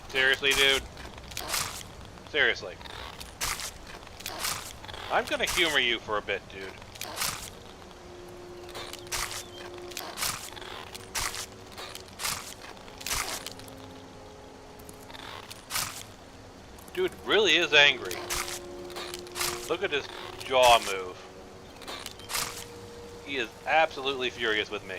Seriously, dude? Seriously. I'm gonna humor you for a bit, dude. Dude really is angry. Look at his jaw move. He is absolutely furious with me.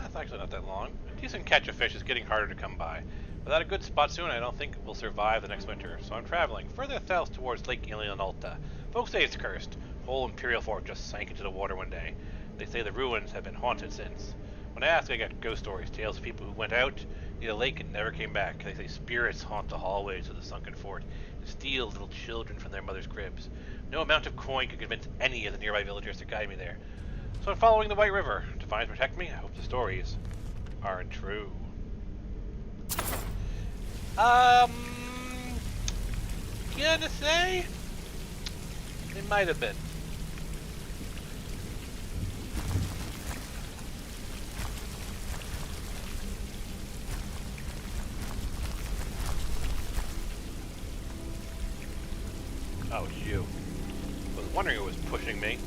It's actually not that long. A decent catch of fish is getting harder to come by. Without a good spot soon, I don't think we'll survive the next winter, so I'm traveling further south towards Lake Ilionalta. Folks say it's cursed. The whole Imperial fort just sank into the water one day. They say the ruins have been haunted since. When I ask, I get ghost stories, tales of people who went out near the lake and never came back. They say spirits haunt the hallways of the sunken fort and steal little children from their mother's cribs. No amount of coin could convince any of the nearby villagers to guide me there. So I'm following the White River. To find and protect me, I hope the stories aren't true. Gonna say they might have been. Oh, it's you. I was wondering who was pushing me.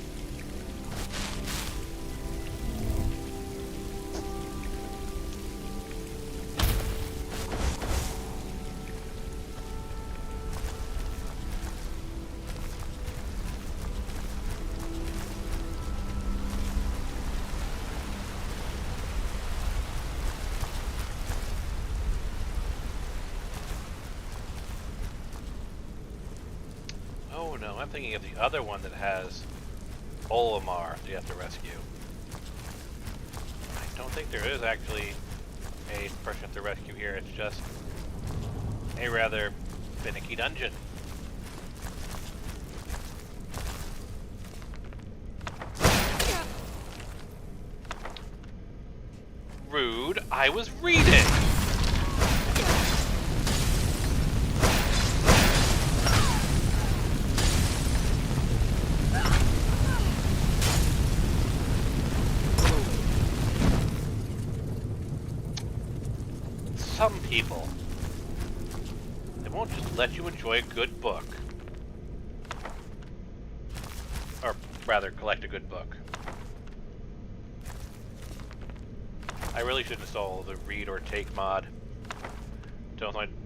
no, I'm thinking of the other one that has Olimar that you have to rescue. I don't think there is actually a person you have to rescue here. It's just a rather finicky dungeon. Rude, I was reading! Some people, they won't just let you enjoy a good book. Or rather, collect a good book. I really should install the read or take mod.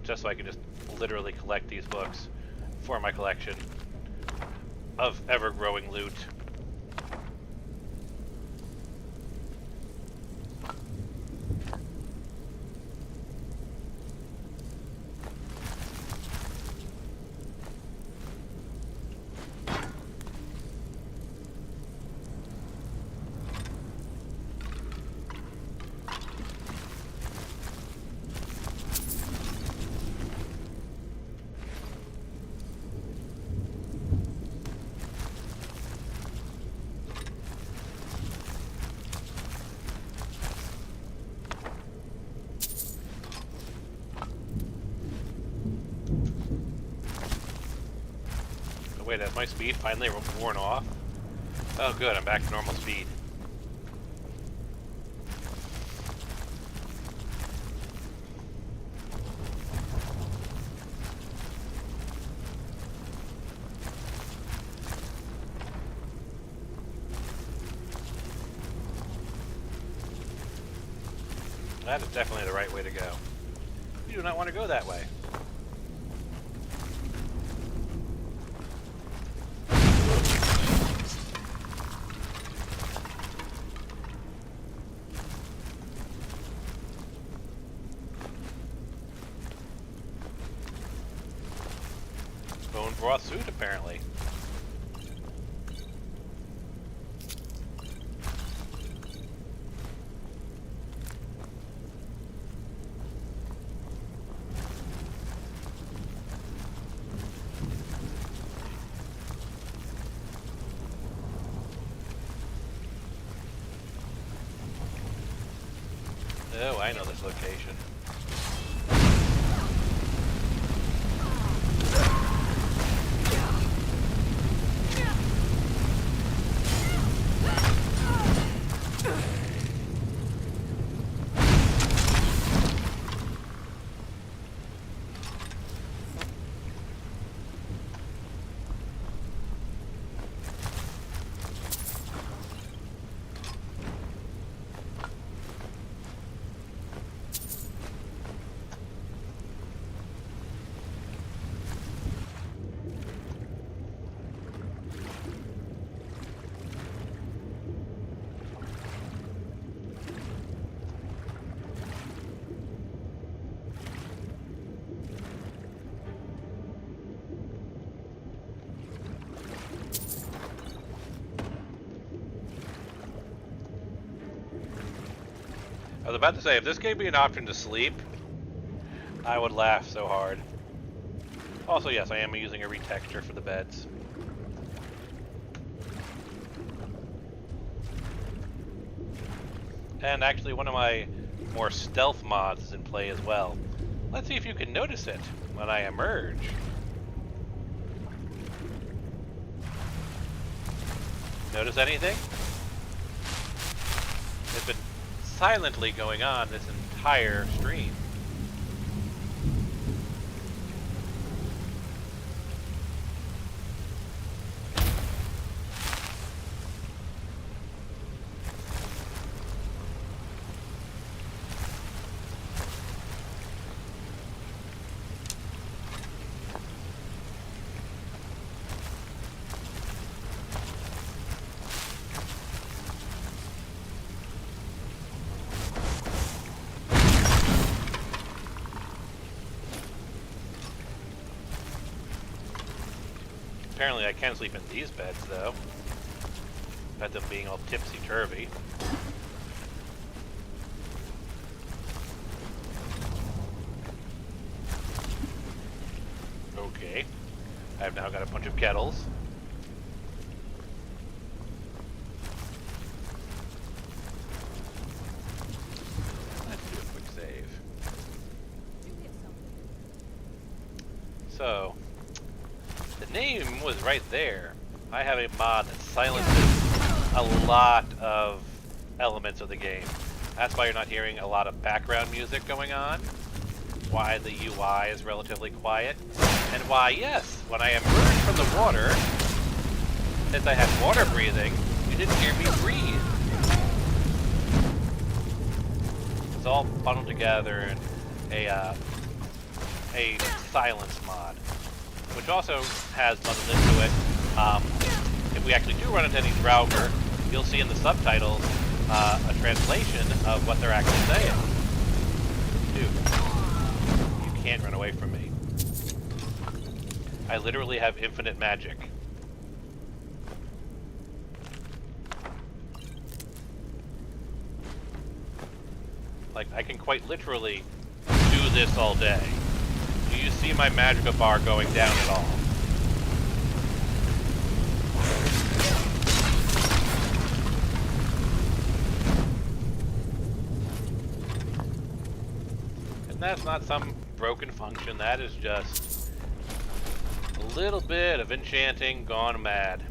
Just so I can just literally collect these books for my collection of ever-growing loot. Wait, has my speed finally worn off? Oh good, I'm back to normal speed. That is definitely the right way to go. You do not want to go that way. Bone broth suit, apparently. Oh, I know this location. I was about to say, if this gave me an option to sleep, I would laugh so hard. Also, yes, I am using a retexture for the beds. And actually, one of my more stealth mods is in play as well. Let's see if you can notice it when I emerge. Notice anything? It's been silently going on this entire stream. Apparently I can sleep in these beds, though. About them being all tipsy-turvy. Okay. I've now got a bunch of kettles. Let's do a quick save. So, the name was right there. I have a mod that silences a lot of elements of the game. That's why you're not hearing a lot of background music going on. Why the UI is relatively quiet. And why, yes, when I emerged from the water, since I had water breathing, you didn't hear me breathe. It's all bundled together in a silence mod, which also has bundled into it. If we actually do run into any Draugr, you'll see in the subtitles a translation of what they're actually saying. Dude, you can't run away from me. I literally have infinite magic. Like, I can quite literally do this all day. Do you see my magicka bar going down at all? And that's not some broken function, that is just a little bit of enchanting gone mad.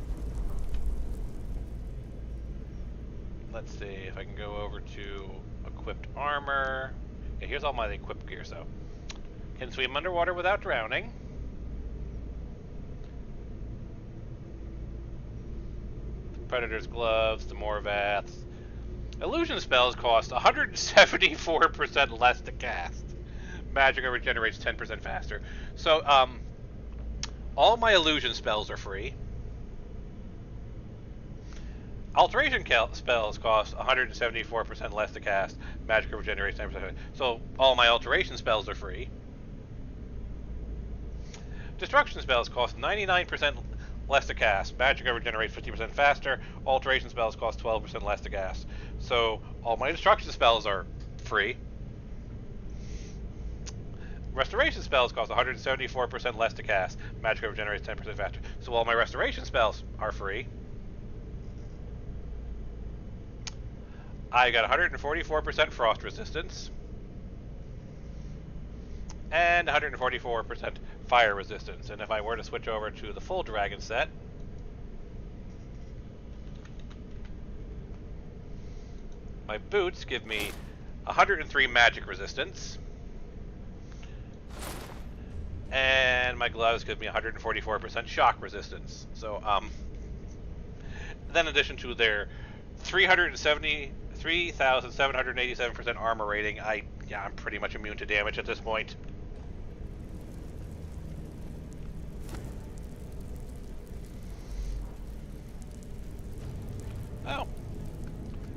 Let's see if I can go over to equipped armor. Yeah, here's all my equipped gear, so. Can swim underwater without drowning. Predator's gloves, the Morvaths. Illusion spells cost 174% less to cast. Magicka regenerates 10% faster. So, all my illusion spells are free. Alteration spells cost 174% less to cast. Magicka regenerates 10%. So, all my alteration spells are free. Destruction spells cost 99% less to cast. Magicka regenerates 50% faster. Alteration spells cost 12% less to cast. So, all my destruction spells are free. Restoration spells cost 174% less to cast. Magicka regenerates 10% faster. So, all my restoration spells are free. I got 144% frost resistance. And 144% fire resistance. And if I were to switch over to the full dragon set, my boots give me 103 magic resistance. And my gloves give me 144% shock resistance. So, then in addition to their 3,787% armor rating, I'm pretty much immune to damage at this point. Oh.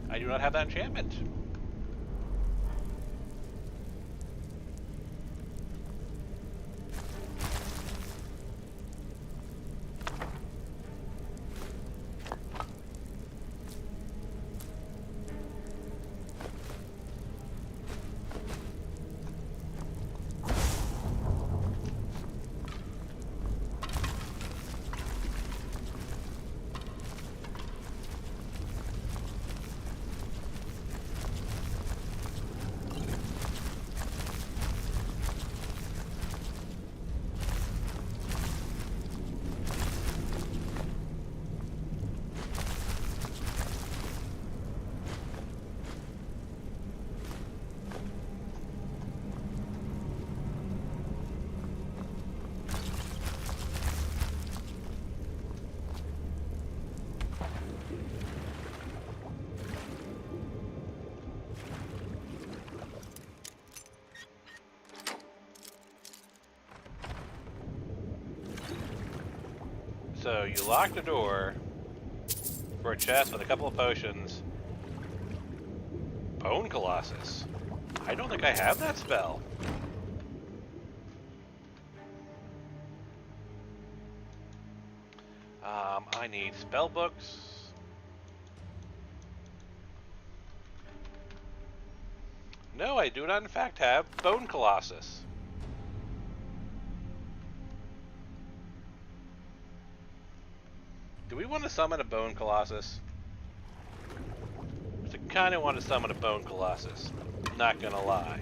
I do not have that enchantment. So you lock the door for a chest with a couple of potions. Bone Colossus. I don't think I have that spell. I need spell books. No, I do not in fact have Bone Colossus. Do we want to summon a Bone Colossus? I kind of want to summon a Bone Colossus. Not gonna lie.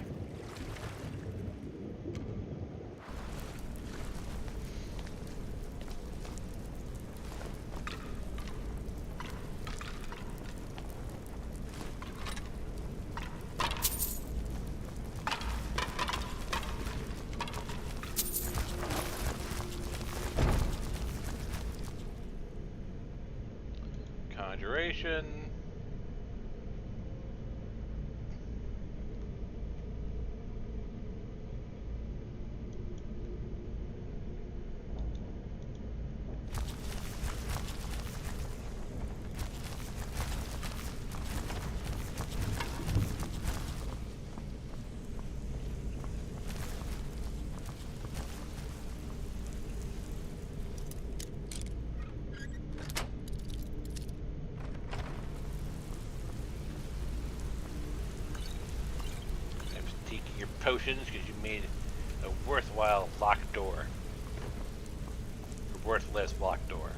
Conjuration. Your potions because you made a worthwhile locked door. A worthless locked door.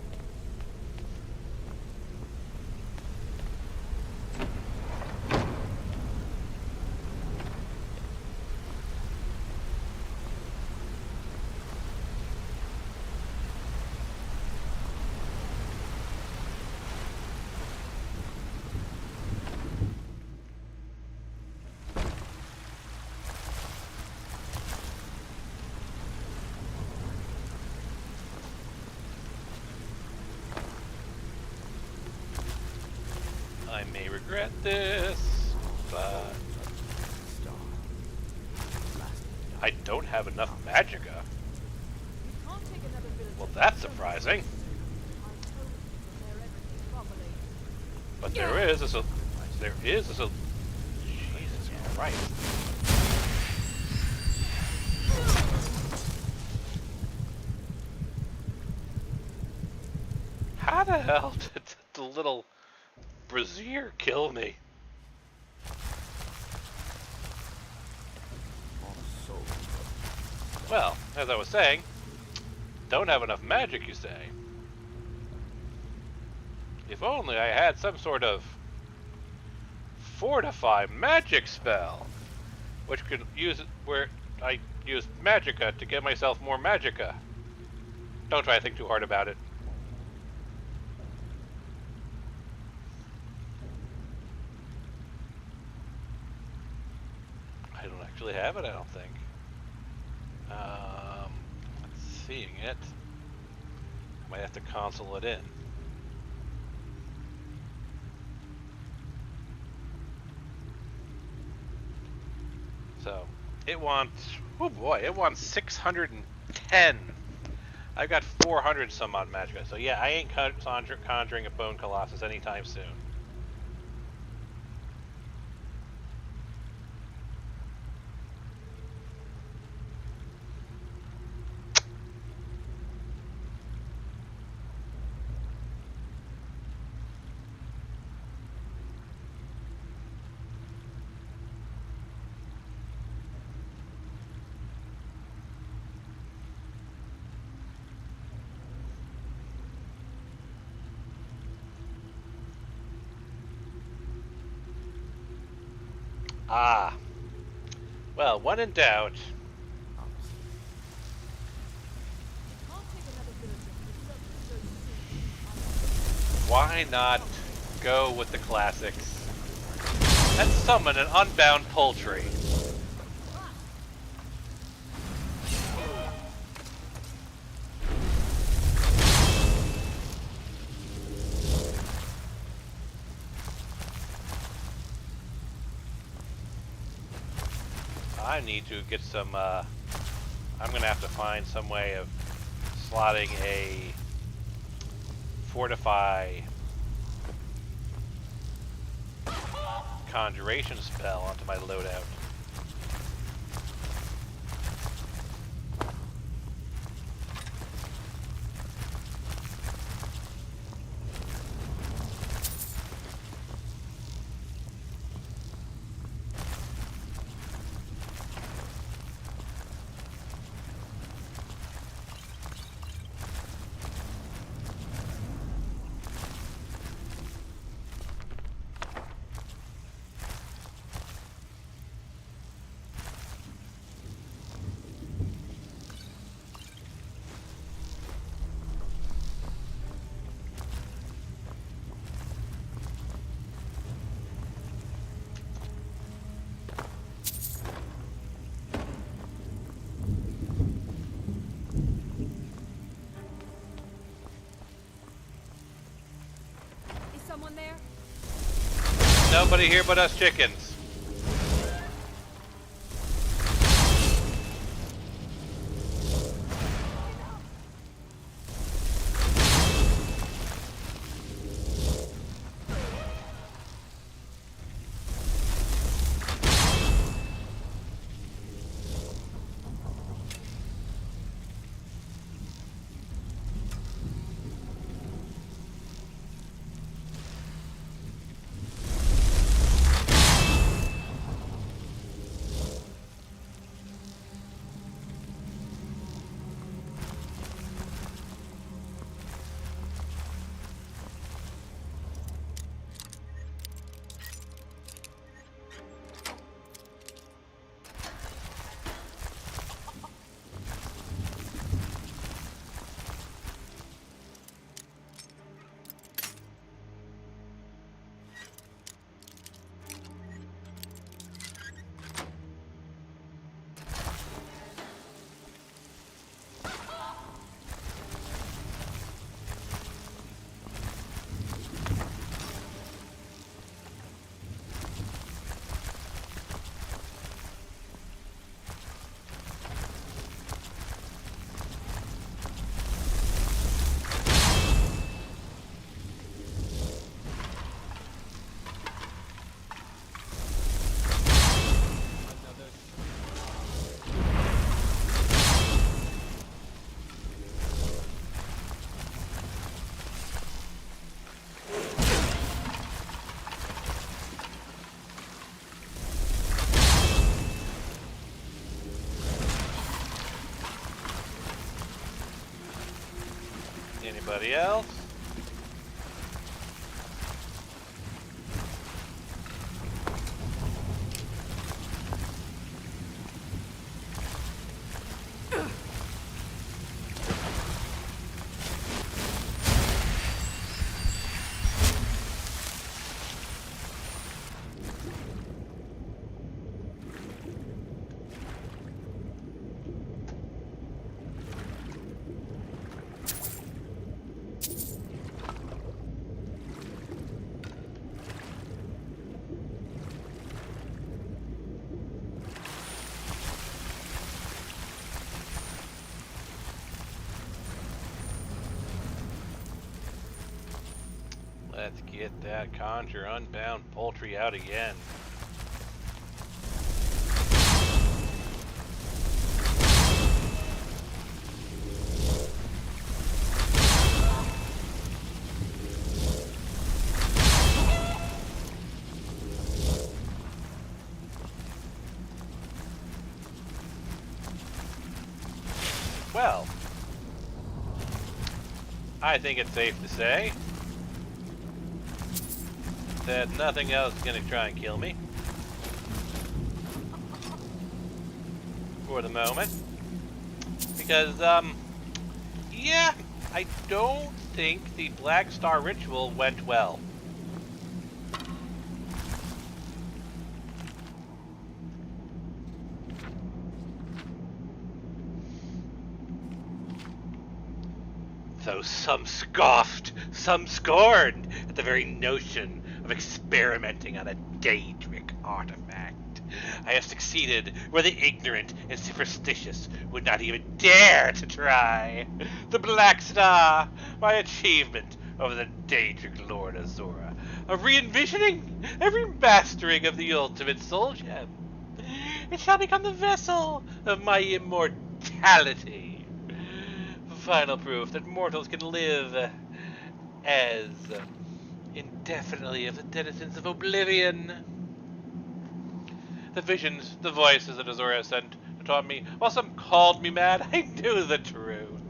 I may regret this, but I don't have enough magicka. Well, that's surprising. But there is a Jesus Christ. How the hell did the little brazier kill me? Well, as I was saying, don't have enough magic, you say. If only I had some sort of fortify magic spell, which could use it where I use magicka to get myself more magicka. Don't try to think too hard about it. I don't actually have it, I don't think. Seeing it. Might have to console it in. So, it wants, oh boy, it wants 610. I've got 400 some odd magicka. So yeah, I ain't conjuring a Bone Colossus anytime soon. Ah. Well, when in doubt. Why not go with the classics? Let's summon an unbound poultry. I need to get some, I'm gonna have to find some way of slotting a fortify conjuration spell onto my loadout. someone there? Nobody here but us chickens. Anybody else? Let's get that conjure unbound poultry out again. Well, I think it's safe to say that nothing else is going to try and kill me. For the moment. Because, yeah, I don't think the Black Star ritual went well. Though some scoffed, some scorned at the very notion of experimenting on a Daedric artifact, I have succeeded where the ignorant and superstitious would not even dare to try. The Black Star, my achievement over the Daedric Lord Azora, a re-envisioning, a remastering of the ultimate soul gem. It shall become the vessel of my immortality. Final proof that mortals can live as indefinitely as the denizens of oblivion. The visions, the voices that Azora sent taught me, while some called me mad, I knew the truth.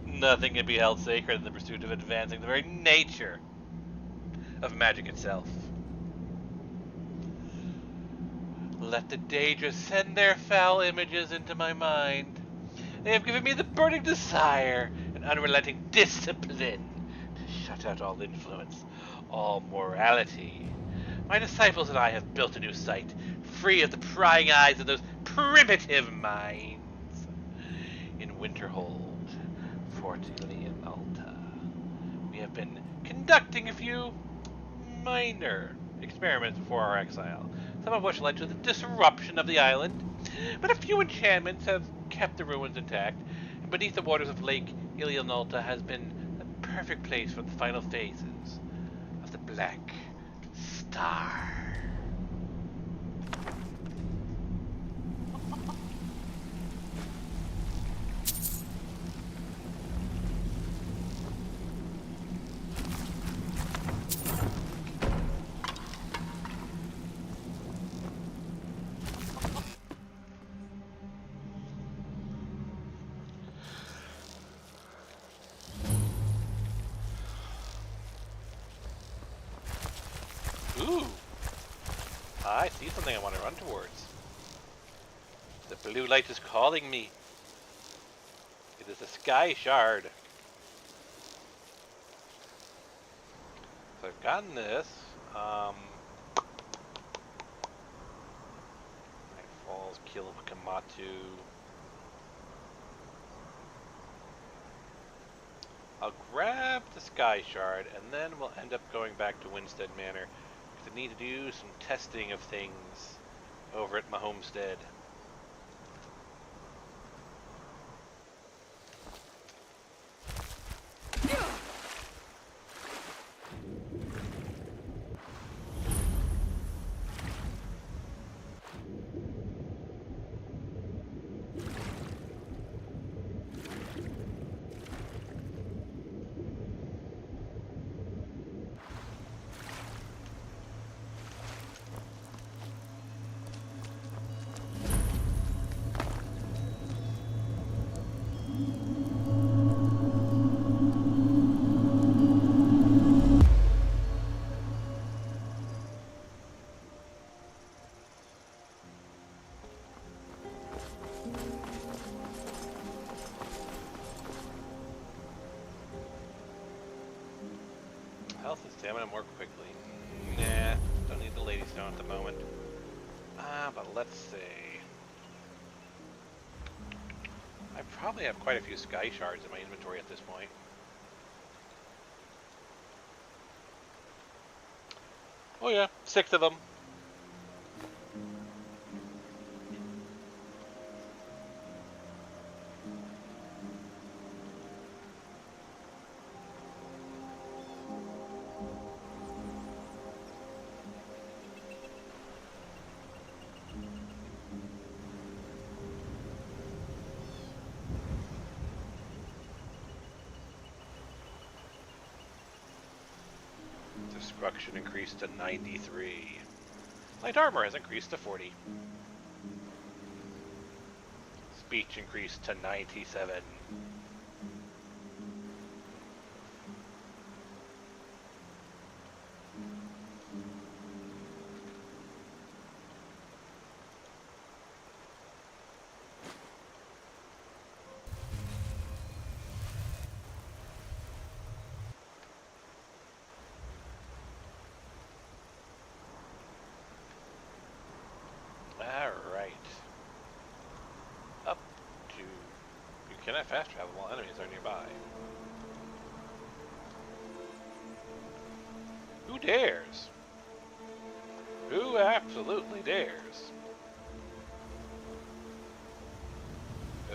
Nothing can be held sacred in the pursuit of advancing the very nature of magic itself. Let the Daedra send their foul images into my mind. They have given me the burning desire and unrelenting discipline to shut out all influence, all morality. My disciples and I have built a new site, free of the prying eyes of those primitive minds. In Winterhold, Fort Ilian Alta, we have been conducting a few minor experiments before our exile, some of which led to the disruption of the island. But a few enchantments have kept the ruins intact, and beneath the waters of Lake Ilionolta has been the perfect place for the final phases of the Black Star. Ooh! I see something I want to run towards. The blue light is calling me. It is a sky shard. So I've gotten this. Night Falls, Kill Kamatu. I'll grab the sky shard, and then we'll end up going back to Winstead Manor. I need to do some testing of things over at my homestead. Health and stamina more quickly. Nah, don't need the Lady Stone at the moment. But let's see. I probably have quite a few sky shards in my inventory at this point. Oh yeah, 6 of them. Destruction increased to 93. Light armor has increased to 40. Speech increased to 97. Alright. Up to... You cannot fast travel while enemies are nearby. Who dares? Who absolutely dares?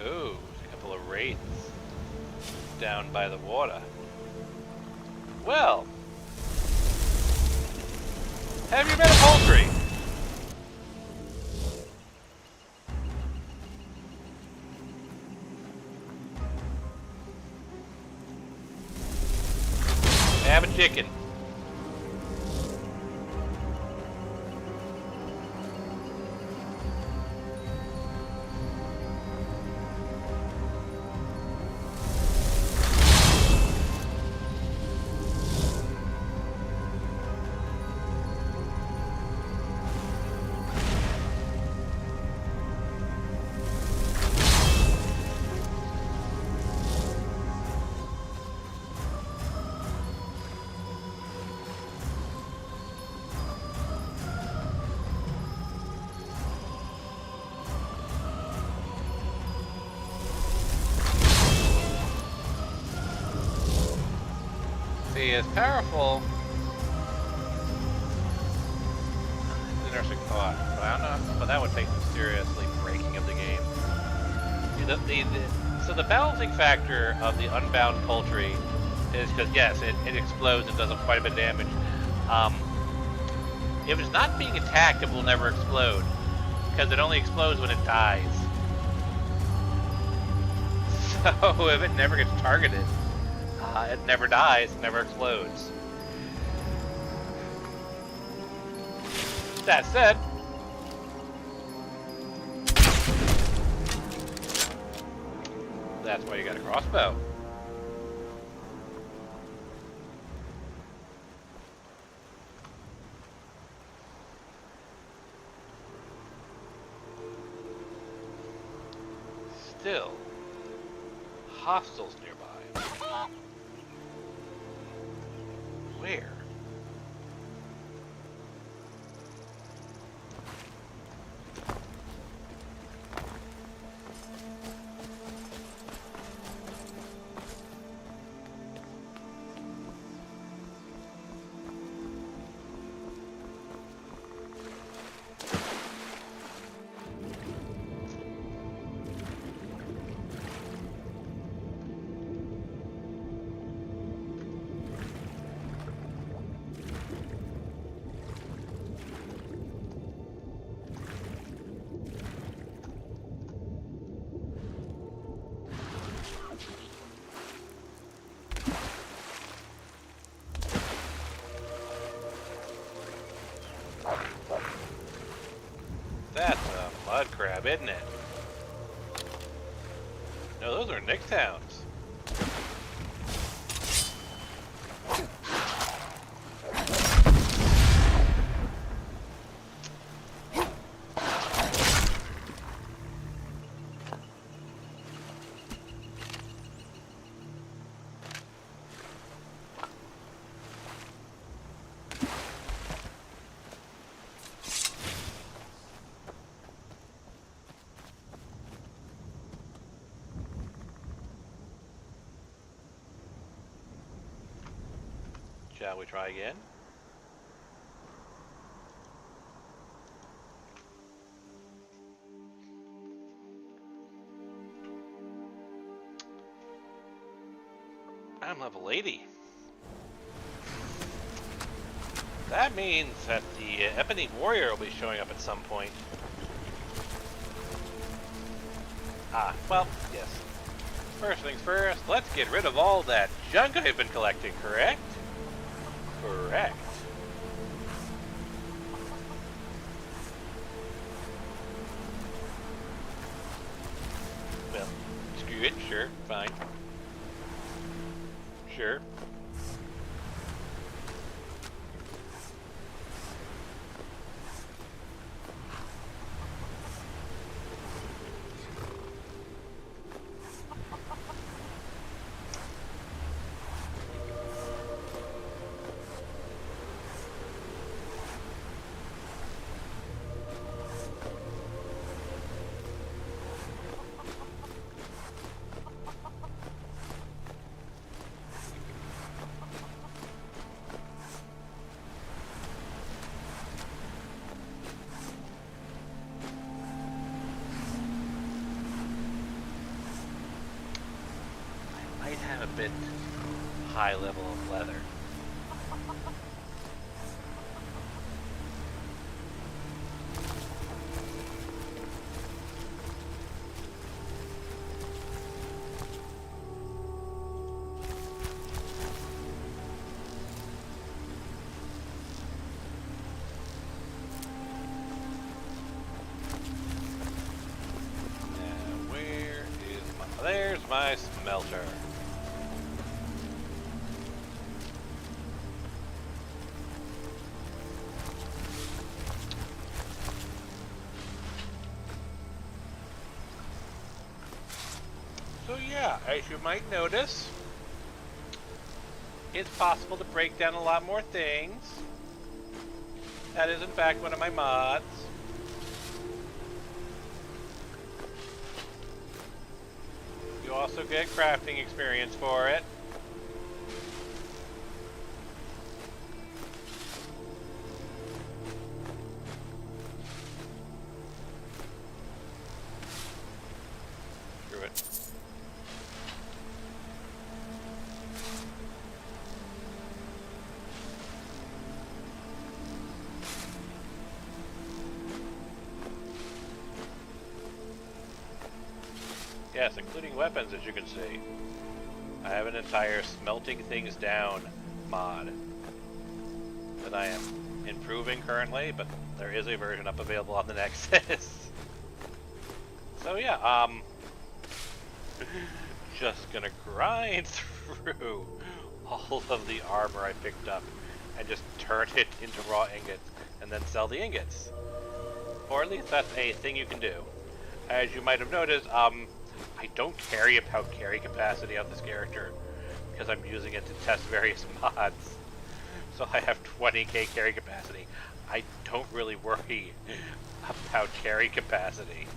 Oh, a couple of wraiths down by the water. Well, have you met a poultry? Have a chicken. See, as powerful interesting thought, but I don't know. But that would take some seriously breaking of the game. So the balancing factor of the unbound poultry is because yes, it explodes and does quite a bit of damage. If it's not being attacked, it will never explode because it only explodes when it dies. So if it never gets targeted, it never dies, it never explodes. That said, that's why you got a crossbow. Still, hostiles nearby. Where? That's a mud crab, isn't it? No, those are Nicktoons. Shall we try again? I'm level 80. That means that the Ebony Warrior will be showing up at some point. Well, yes. First things first, let's get rid of all that junk I've been collecting, correct? Correct. Well, screw it, sure, fine. Sure. Have a bit high level of leather. Now, where is my... There's my smelter. So yeah, as you might notice, it's possible to break down a lot more things. That is in fact one of my mods. You also get crafting experience for it. Yes, including weapons, as you can see. I have an entire smelting things down mod that I am improving currently, but there is a version up available on the Nexus. So yeah, just gonna grind through all of the armor I picked up and just turn it into raw ingots and then sell the ingots. Or at least that's a thing you can do. As you might have noticed, I don't carry about carry capacity of this character because I'm using it to test various mods. So I have 20k carry capacity. I don't really worry about carry capacity.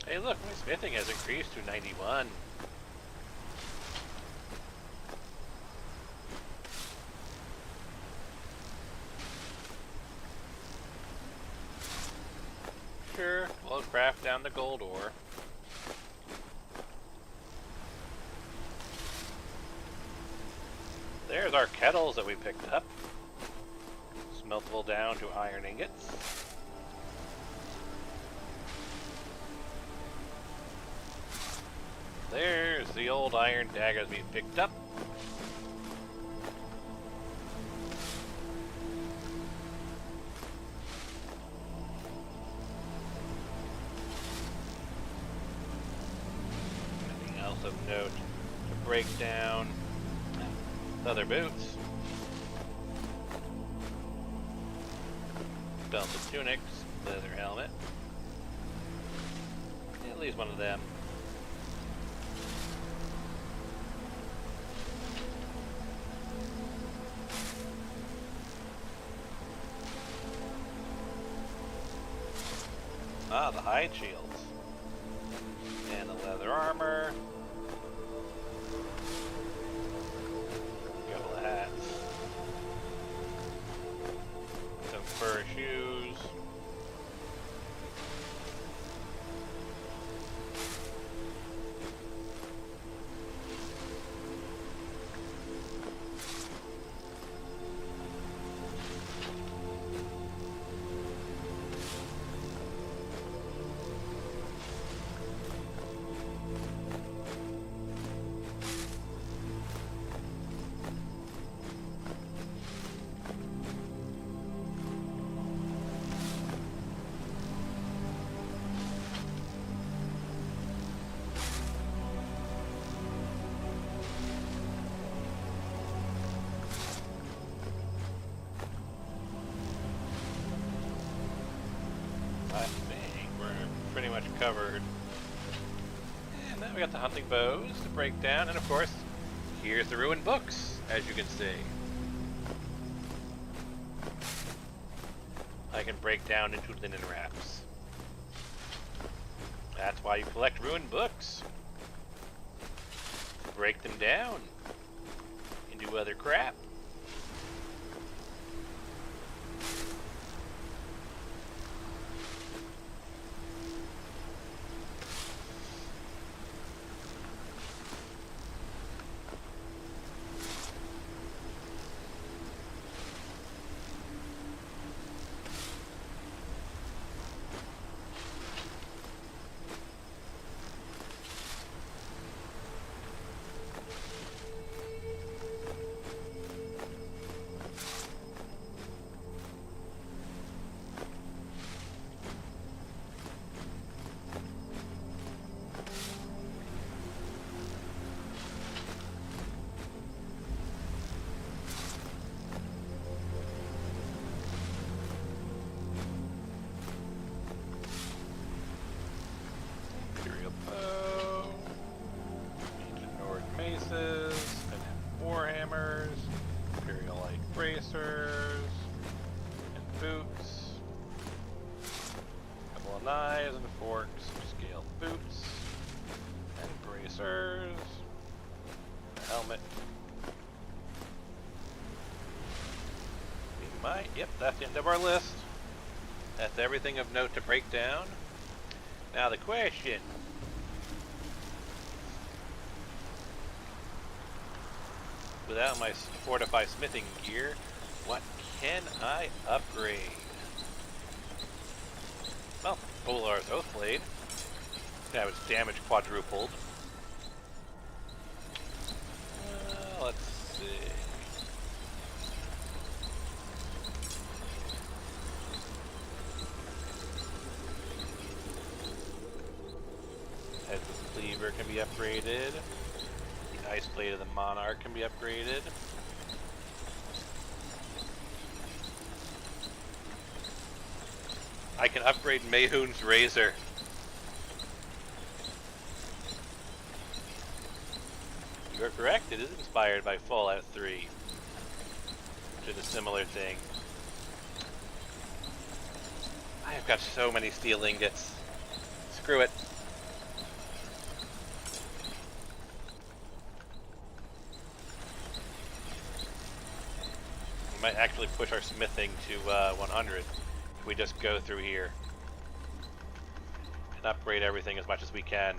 Hey look, my smithing has increased to 91. Sure, we'll craft down the gold ore. There's our kettles that we picked up. Smeltable down to iron ingots. There's the old iron daggers we picked up. Anything else of note to break down? Leather boots. Belted tunics. Leather helmet. At least one of them. Ah, the hide shields. And the leather armor. A couple of hats. Some fur shoes. I think we're pretty much covered. And then we got the hunting bows to break down, and of course, here's the ruined books, as you can see. I can break down into linen wraps. That's why you collect ruined books. Break them down into other crap. Bracers and boots, a couple of knives and forks, scaled boots and bracers, a helmet. We might, yep, that's the end of our list. That's everything of note to break down. Now the question, without my fortify smithing gear, what can I upgrade? Well, Polar's Oathblade. Have its damage quadrupled. Let's see. Head of the Cleaver can be upgraded. The Ice Blade of the Monarch can be upgraded. I can upgrade Mayhoon's Razor. You're correct, it is inspired by Fallout 3, which is a similar thing. I have got so many steel ingots. Screw it. We might actually push our smithing to 100 if we just go through here and upgrade everything as much as we can.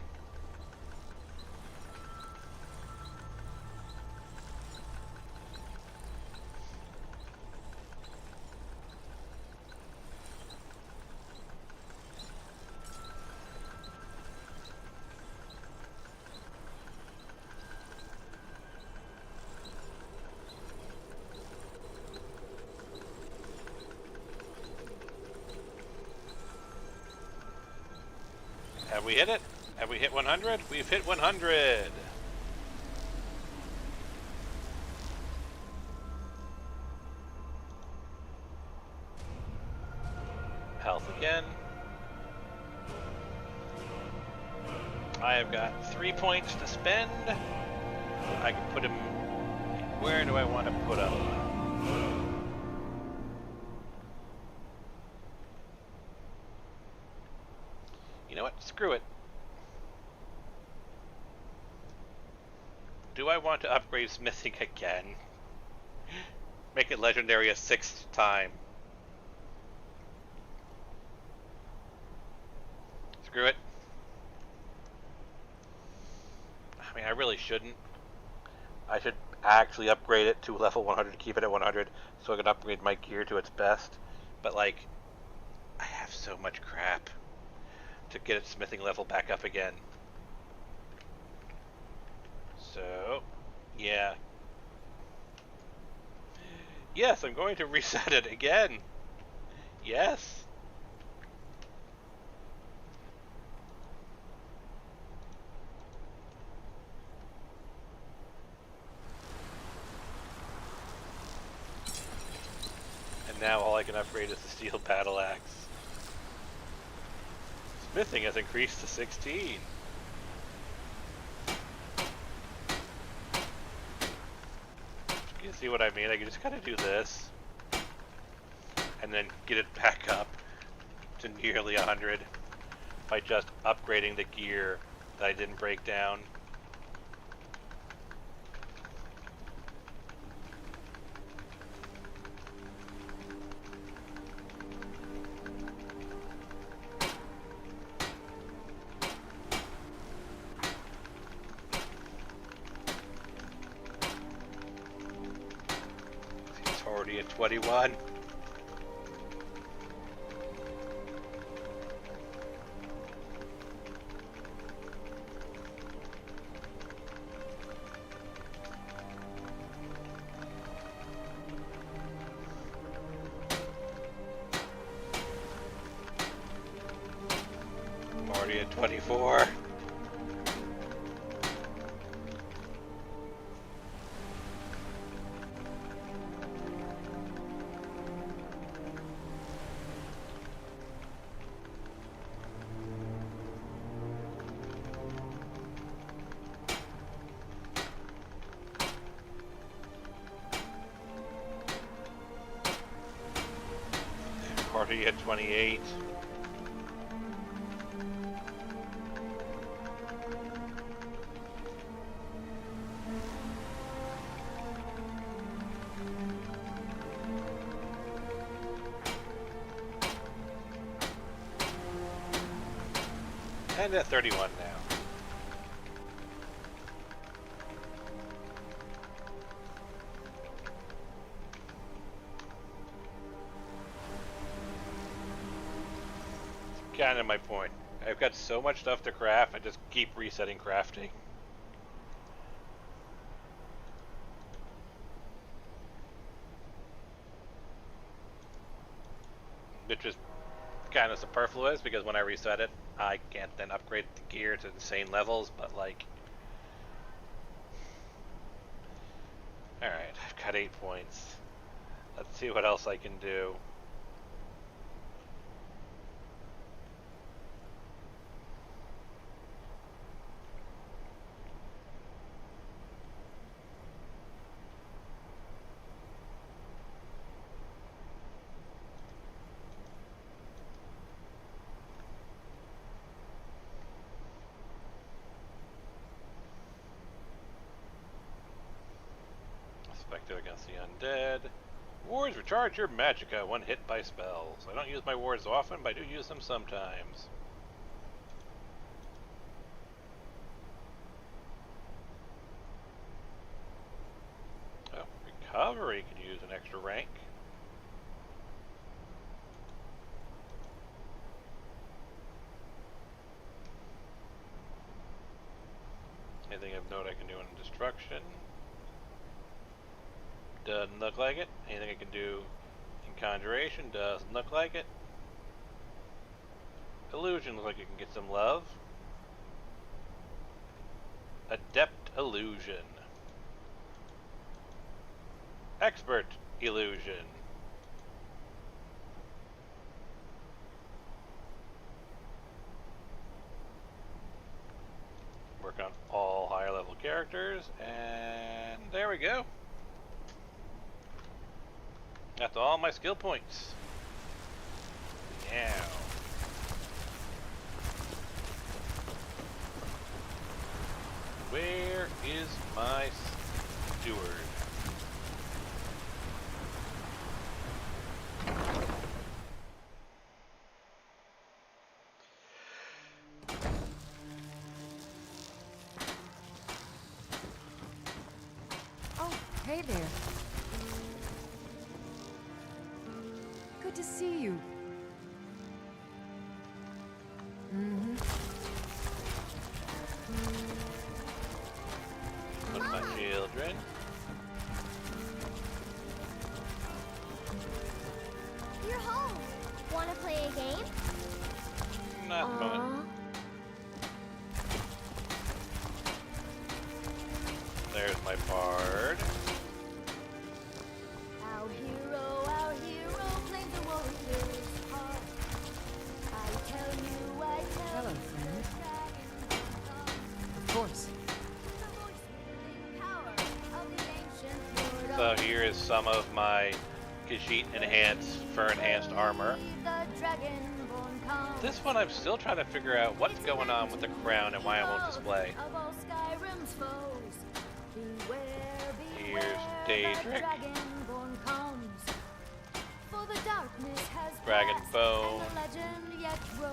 Have we hit it? Have we hit 100? We've hit 100! Health again. I have got 3 points to spend. I can put him... Where do I want to put him? You know what? Screw it. Do I want to upgrade smithing again? Make it legendary a 6th time. Screw it. I mean, I really shouldn't. I should actually upgrade it to level 100 to keep it at 100 so I can upgrade my gear to its best. But, like, I have so much crap to get its smithing level back up again. So, yeah. Yes, I'm going to reset it again. Yes. And now all I can upgrade is the steel battle axe. Smithing has increased to 16. You see what I mean? I can just kind of do this and then get it back up to nearly 100 by just upgrading the gear that I didn't break down. Already at 21. Already at 24. Already at 28. And at 31 now. Kind of my point. I've got so much stuff to craft, I just keep resetting crafting. Which is kind of superfluous because when I reset it, I can't then upgrade the gear to insane levels, but like... Alright, I've got 8 points. Let's see what else I can do. Effective against the undead. Wards recharge your magicka when hit by spells. I don't use my wards often, but I do use them sometimes. Oh, recovery could use an extra rank. Anything of note I can do in destruction? Doesn't look like it. Anything I can do in conjuration? Doesn't look like it. Illusion looks like you can get some love. Adept illusion. Expert illusion. Work on all higher level characters, and there we go. That's all my skill points. Now. Where is my steward? Oh, hey there. Good to see you. What's my children? You're home. Want to play a game? Not fun. There's my bard. Our hero claims the warrior's heart. I tell you, Hello, friend. Of course. So here is some of my Khajiit enhanced, fur enhanced armor. This one I'm still trying to figure out what's going on with the crown and why I won't display. Here's Daedric. Dragon Bone.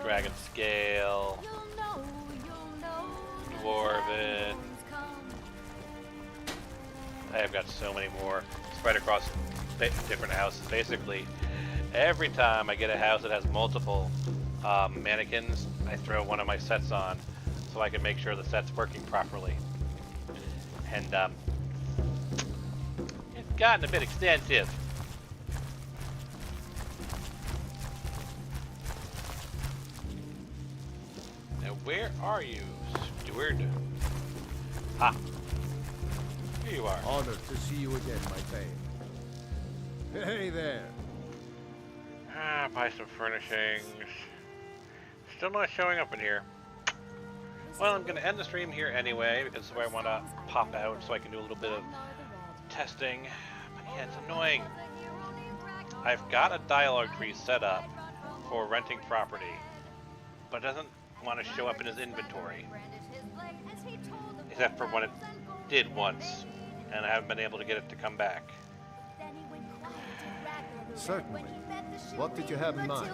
Dragon Scale. Dwarven. I have got so many more spread across different houses. Basically, every time I get a house that has multiple mannequins, I throw one of my sets on so I can make sure the set's working properly. And it's gotten a bit extensive. Now, where are you, steward? Ah. Here you are. Honored to see you again, my babe. Hey there. Buy some furnishings. Still not showing up in here. Well, I'm going to end the stream here anyway, because I want to pop out so I can do a little bit of testing. But yeah, it's annoying. I've got a dialogue tree set up for renting property, but it doesn't want to show up in his inventory. Except for when it did once, and I haven't been able to get it to come back. Certainly. What did you have in mind?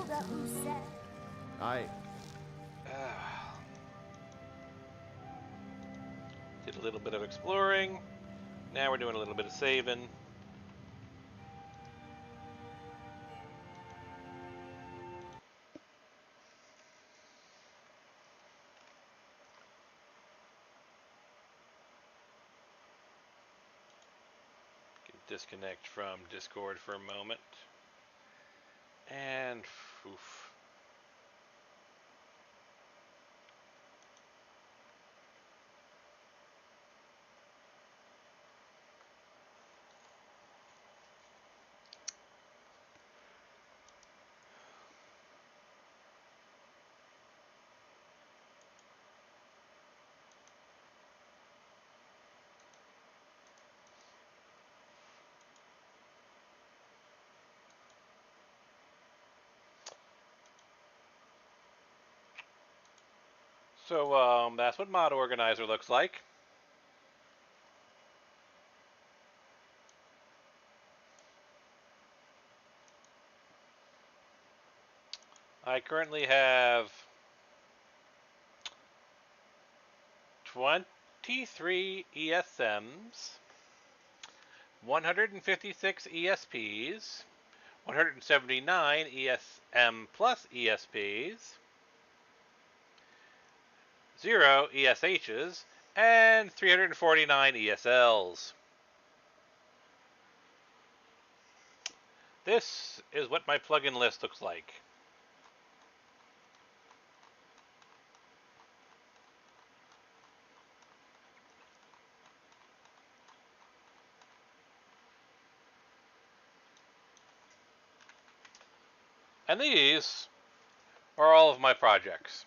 Did a little bit of exploring. Now we're doing a little bit of saving. disconnect from Discord for a moment. And oof. So that's what Mod Organizer looks like. I currently have 23 ESMs, 156 ESPs, 179 ESM plus ESPs, 0 ESHs, and 349 ESLs. This is what my plugin list looks like. And these are all of my projects.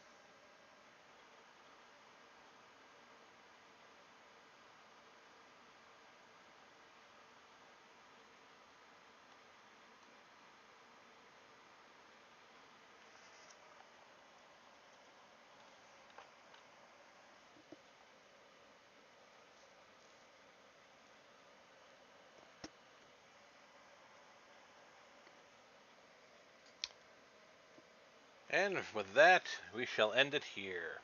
And with that, we shall end it here.